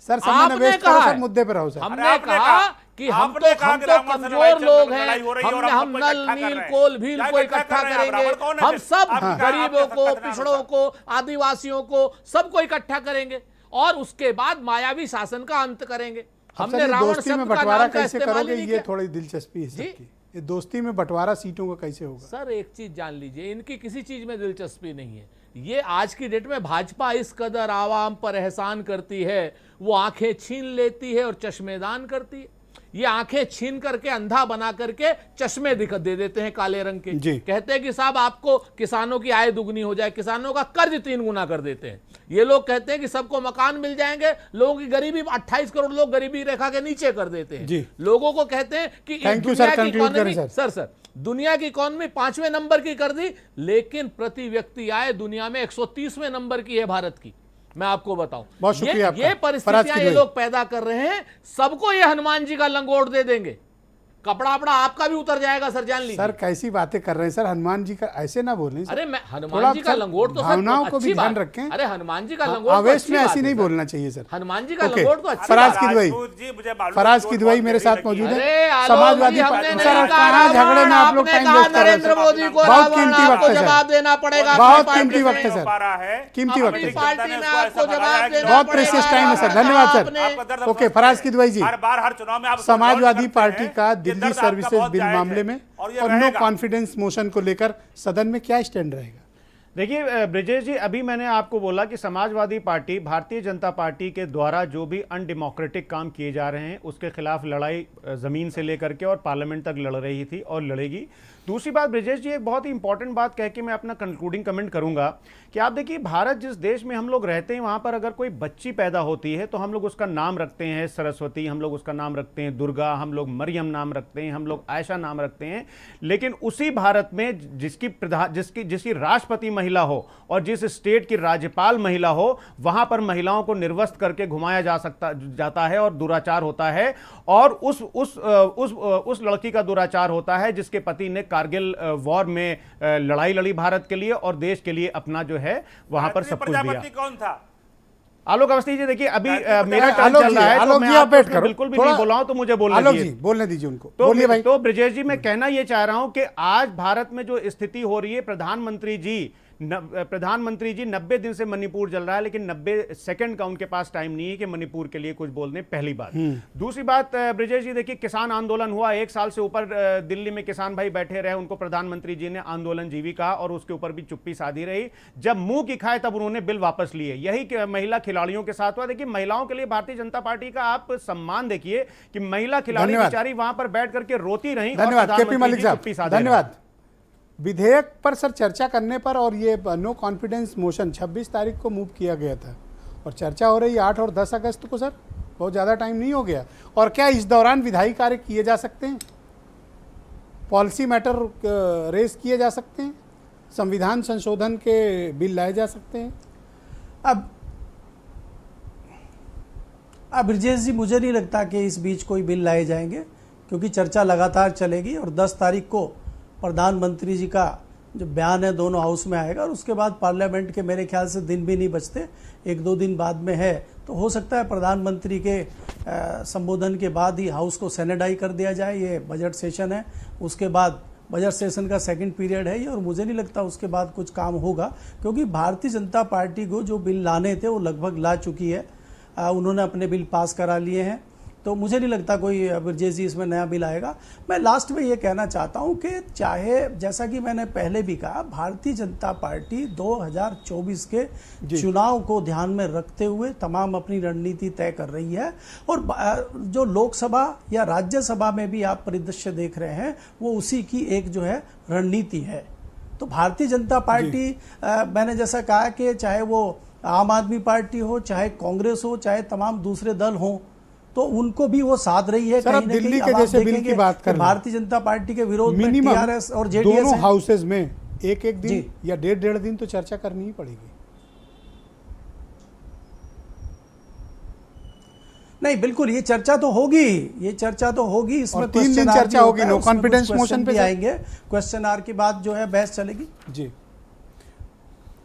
सर, आपने कहा मुद्दे पर रहो सर। हमने कहा कि हम तो कमजोर लोग हैं, हम नल, नील, कोल, भील को इकट्ठा करेंगे, हम सब गरीबों को, पिछड़ों को, आदिवासियों को, सबको इकट्ठा करेंगे और उसके बाद मायावी शासन का अंत करेंगे। हमने रावण दोस्ती में बंटवारा कैसे करोगे, ये थोड़ी दिलचस्पी है सबकी। ये दोस्ती में बंटवारा सीटों का कैसे होगा? सर एक चीज जान लीजिए, इनकी किसी चीज में दिलचस्पी नहीं है। ये आज की डेट में भाजपा इस कदर आवाम पर एहसान करती है, वो आंखें छीन लेती है और चश्मेदान करती है। ये आंखें छीन करके, अंधा बना करके चश्मे दे देते हैं काले रंग के। कहते हैं कि साहब आपको किसानों की आय दुगनी हो जाए, किसानों का कर्ज 3 गुना कर देते हैं। ये लोग कहते हैं कि सबको मकान मिल जाएंगे, लोगों की गरीबी 28 करोड़ लोग गरीबी रेखा के नीचे कर देते हैं। लोगों को कहते हैं कि दुनिया की इकोनॉमी, सर दुनिया की इकोनॉमी 5वें नंबर की कर दी, लेकिन प्रति व्यक्ति आय दुनिया में 130वें नंबर की है भारत की। मैं आपको बताऊं, ये परिस्थितियां ये लोग पैदा कर रहे हैं। सबको ये हनुमान जी का लंगोट दे देंगे, कपड़ा अपना आपका भी उतर जाएगा सर, जान लीजिए। सर कैसी बातें कर रहे हैं सर, हनुमान जी का ऐसे ना बोलें। अरे मैं हनुमान जी का लंगोट तो भावनाओं को भी ध्यान रखें। अरे हनुमान जी का लंगोट आवेश में ऐसी नहीं बोलना चाहिए सर। हनुमान जी का लंगोट तो अच्छा। फराज की दुबई मेरे साथ मौजूद है, समाजवादी पार्टी। सर कहाँ झगड़े में आप लोग टाइम वेस्ट कर रहे हैं? नरेंद्र मोदी को बहुत कीमती वक्त है, जवाब देना पड़ेगा, बहुत कीमती वक्त है सर, कीमती वक्त है, पार्टी में आपको जवाब देना बहुत प्रेशियस टाइम है सर। धन्यवाद सर। ओके, फराज की दुबई जी, समाजवादी पार्टी का दिल्ली सर्विसेज बिल मामले में और नो कॉन्फिडेंस मोशन को लेकर सदन में क्या स्टैंड रहेगा? देखिए ब्रिजेश जी, अभी मैंने आपको बोला कि समाजवादी पार्टी, भारतीय जनता पार्टी के द्वारा जो भी अनडेमोक्रेटिक काम किए जा रहे हैं उसके खिलाफ लड़ाई जमीन से लेकर के और पार्लियामेंट तक लड़ रही थी और लड़ेगी। दूसरी बात ब्रिजेश जी, एक बहुत ही इंपॉर्टेंट बात कह के मैं अपना कंक्लूडिंग कमेंट करूंगा कि आप देखिए, भारत जिस देश में हम लोग रहते हैं, वहां पर अगर कोई बच्ची पैदा होती है तो हम लोग उसका नाम रखते हैं सरस्वती, हम लोग उसका नाम रखते हैं दुर्गा, हम लोग मरियम नाम रखते हैं, हम लोग आयशा नाम रखते हैं। लेकिन उसी भारत में जिसकी राष्ट्रपति महिला हो और जिस स्टेट की राज्यपाल महिला हो, वहां पर महिलाओं को निर्वस्त्र करके घुमाया जाता है और दुराचार होता है। और उस लड़की का दुराचार होता है जिसके पति ने कारगिल वॉर में लड़ाई लड़ी भारत के लिए और देश के लिए अपना जो है वहां पर सब कुछ दिया। कौन था? आलोक अवस्थी जी, देखिए अभी मेरा टर्न चल रहा है तो मैं आपको बिल्कुल भी नहीं बोला हूं, तो मुझे बोलने दीजिए उनको। बोलिए भाई। तो ब्रिजेश जी, मैं कहना यह चाह रहा हूं कि आज भारत में जो स्थिति हो रही है, प्रधानमंत्री जी 90 दिन से मणिपुर जल रहा है, लेकिन 90 सेकंड का उनके पास टाइम नहीं है कि मणिपुर के लिए कुछ बोलने। पहली बात। दूसरी बात ब्रिजेश जी, देखिए किसान आंदोलन हुआ, 1 साल से ऊपर दिल्ली में किसान भाई बैठे रहे, उनको प्रधानमंत्री जी ने आंदोलन जीवी कहा और उसके ऊपर भी चुप्पी साधी रही। जब मुंह की खाए तब उन्होंने बिल वापस लिए। यही महिला खिलाड़ियों के साथ हुआ। देखिए, महिलाओं के लिए भारतीय जनता पार्टी का आप सम्मान देखिए कि महिला खिलाड़ी बेचारी वहां पर बैठ करके रोती रही। धन्यवाद केपी मलिक साहब, धन्यवाद। विधेयक पर सर चर्चा करने पर और ये नो कॉन्फिडेंस मोशन 26 तारीख को मूव किया गया था और चर्चा हो रही है 8 और 10 अगस्त को। सर बहुत ज़्यादा टाइम नहीं हो गया? और क्या इस दौरान विधायी कार्य किए जा सकते हैं? पॉलिसी मैटर रेस किए जा सकते हैं? संविधान संशोधन के बिल लाए जा सकते हैं? अब ब्रिजेश जी, मुझे नहीं लगता कि इस बीच कोई बिल लाए जाएंगे, क्योंकि चर्चा लगातार चलेगी और 10 तारीख को प्रधानमंत्री जी का जो बयान है दोनों हाउस में आएगा और उसके बाद पार्लियामेंट के मेरे ख्याल से दिन भी नहीं बचते, 1-2 दिन बाद में है। तो हो सकता है प्रधानमंत्री के संबोधन के बाद ही हाउस को सैनिटाइज कर दिया जाए। ये बजट सेशन है, उसके बाद बजट सेशन का सेकंड पीरियड है ये, और मुझे नहीं लगता उसके बाद कुछ काम होगा, क्योंकि भारतीय जनता पार्टी को जो बिल लाने थे वो लगभग ला चुकी है। उन्होंने अपने बिल पास करा लिए हैं, तो मुझे नहीं लगता कोई ब्रिजेश जी इसमें नया बिल आएगा। मैं लास्ट में ये कहना चाहता हूँ कि चाहे जैसा कि मैंने पहले भी कहा, भारतीय जनता पार्टी 2024 के चुनाव को ध्यान में रखते हुए तमाम अपनी रणनीति तय कर रही है। और जो लोकसभा या राज्यसभा में भी आप परिदृश्य देख रहे हैं, वो उसी की एक जो है रणनीति है। तो भारतीय जनता पार्टी, मैंने जैसा कहा कि चाहे वो आम आदमी पार्टी हो, चाहे कांग्रेस हो, चाहे तमाम दूसरे दल हों, तो उनको भी वो साध रही है। सर, अब दिल्ली के जैसे बिल की बात कर, भारतीय जनता पार्टी के विरोध में टीआरएस और जेडीएस दोनों हाउसेज में एक दिन या 1.5 दिन तो चर्चा करनी ही पड़ेगी। नहीं, बिल्कुल ये चर्चा तो होगी, इसमें 3 दिन चर्चा होगी। नो कॉन्फिडेंस मोशन पे आएंगे, क्वेश्चन आवर के बाद जो है बहस चलेगी। जी,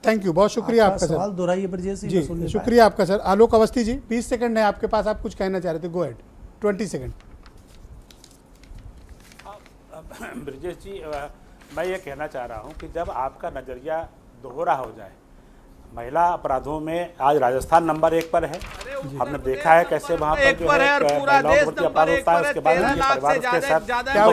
थैंक यू, बहुत शुक्रिया आपका सर। सवाल दोहराइए ब्रिजेश जी, शुक्रिया आपका सर। आलोक अवस्थी जी, 20 सेकंड है आपके पास, आप कुछ कहना चाह रहे थे, गो अहेड। 20 सेकंड। ब्रिजेश जी, मैं ये कहना चाह रहा हूँ कि जब आपका नजरिया दोहरा हो जाए, महिला अपराधों में आज राजस्थान नंबर 1 पर है। हमने देखा है कैसे वहाँ पर जो है महिलाओं के अपराध होता है, उसके बाद उनके परिवार के साथ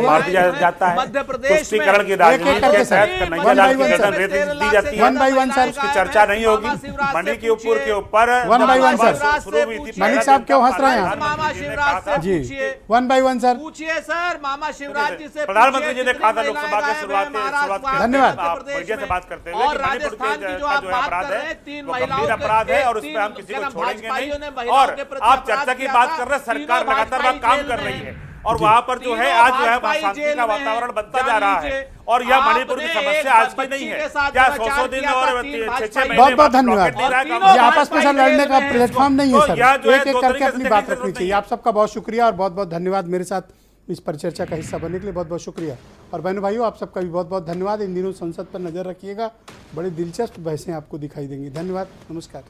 मार दिया जाता है। तुष्टीकरण की राजनीति के तहत कन्हैया लाल की गर्दन रेत दी जाती है। 1 by 1 सर, उसकी चर्चा नहीं होगी। मणिपुर के ऊपर 1 by 1 सर। मलिक साहब क्यों हंस रहे हैं? मामा शिवराज से जी, पूछिए। 1 by 1 सर, पूछिए सर, मामा शिवराज जी से। प्रधानमंत्री जी ने कहा था लोकसभा के शुरुआत धन्यवाद से बात करते हुए, और राजस्थान की जो आप बात कर रहे हैं, 3 महिलाओं अपराध है और उसमें हम किसी को छोड़ेंगे नहीं। और आप चर्चा की बात कर रहे हैं, सरकार लगातार वहां काम कर रही है और वहाँ पर जो है आज जो है वहाँ शांति का वातावरण बनता जा रहा है। और यह मणिपुर की समस्या आज की नहीं है, क्या 100 दिन और 6 महीने। बहुत बहुत धन्यवाद। ये आपस में सर लड़ने का प्लेटफॉर्म नहीं है सर, एक करके अपनी बात रखनी चाहिए। आप सबका बहुत शुक्रिया और बहुत बहुत धन्यवाद मेरे साथ इस परिचर्चा का हिस्सा बनने के लिए। बहुत बहुत शुक्रिया। और बहनों भाइयों, आप सबका भी बहुत बहुत धन्यवाद। इन दिनों संसद पर नजर रखिएगा, बड़ी दिलचस्प बहसें आपको दिखाई देंगी। धन्यवाद, नमस्कार।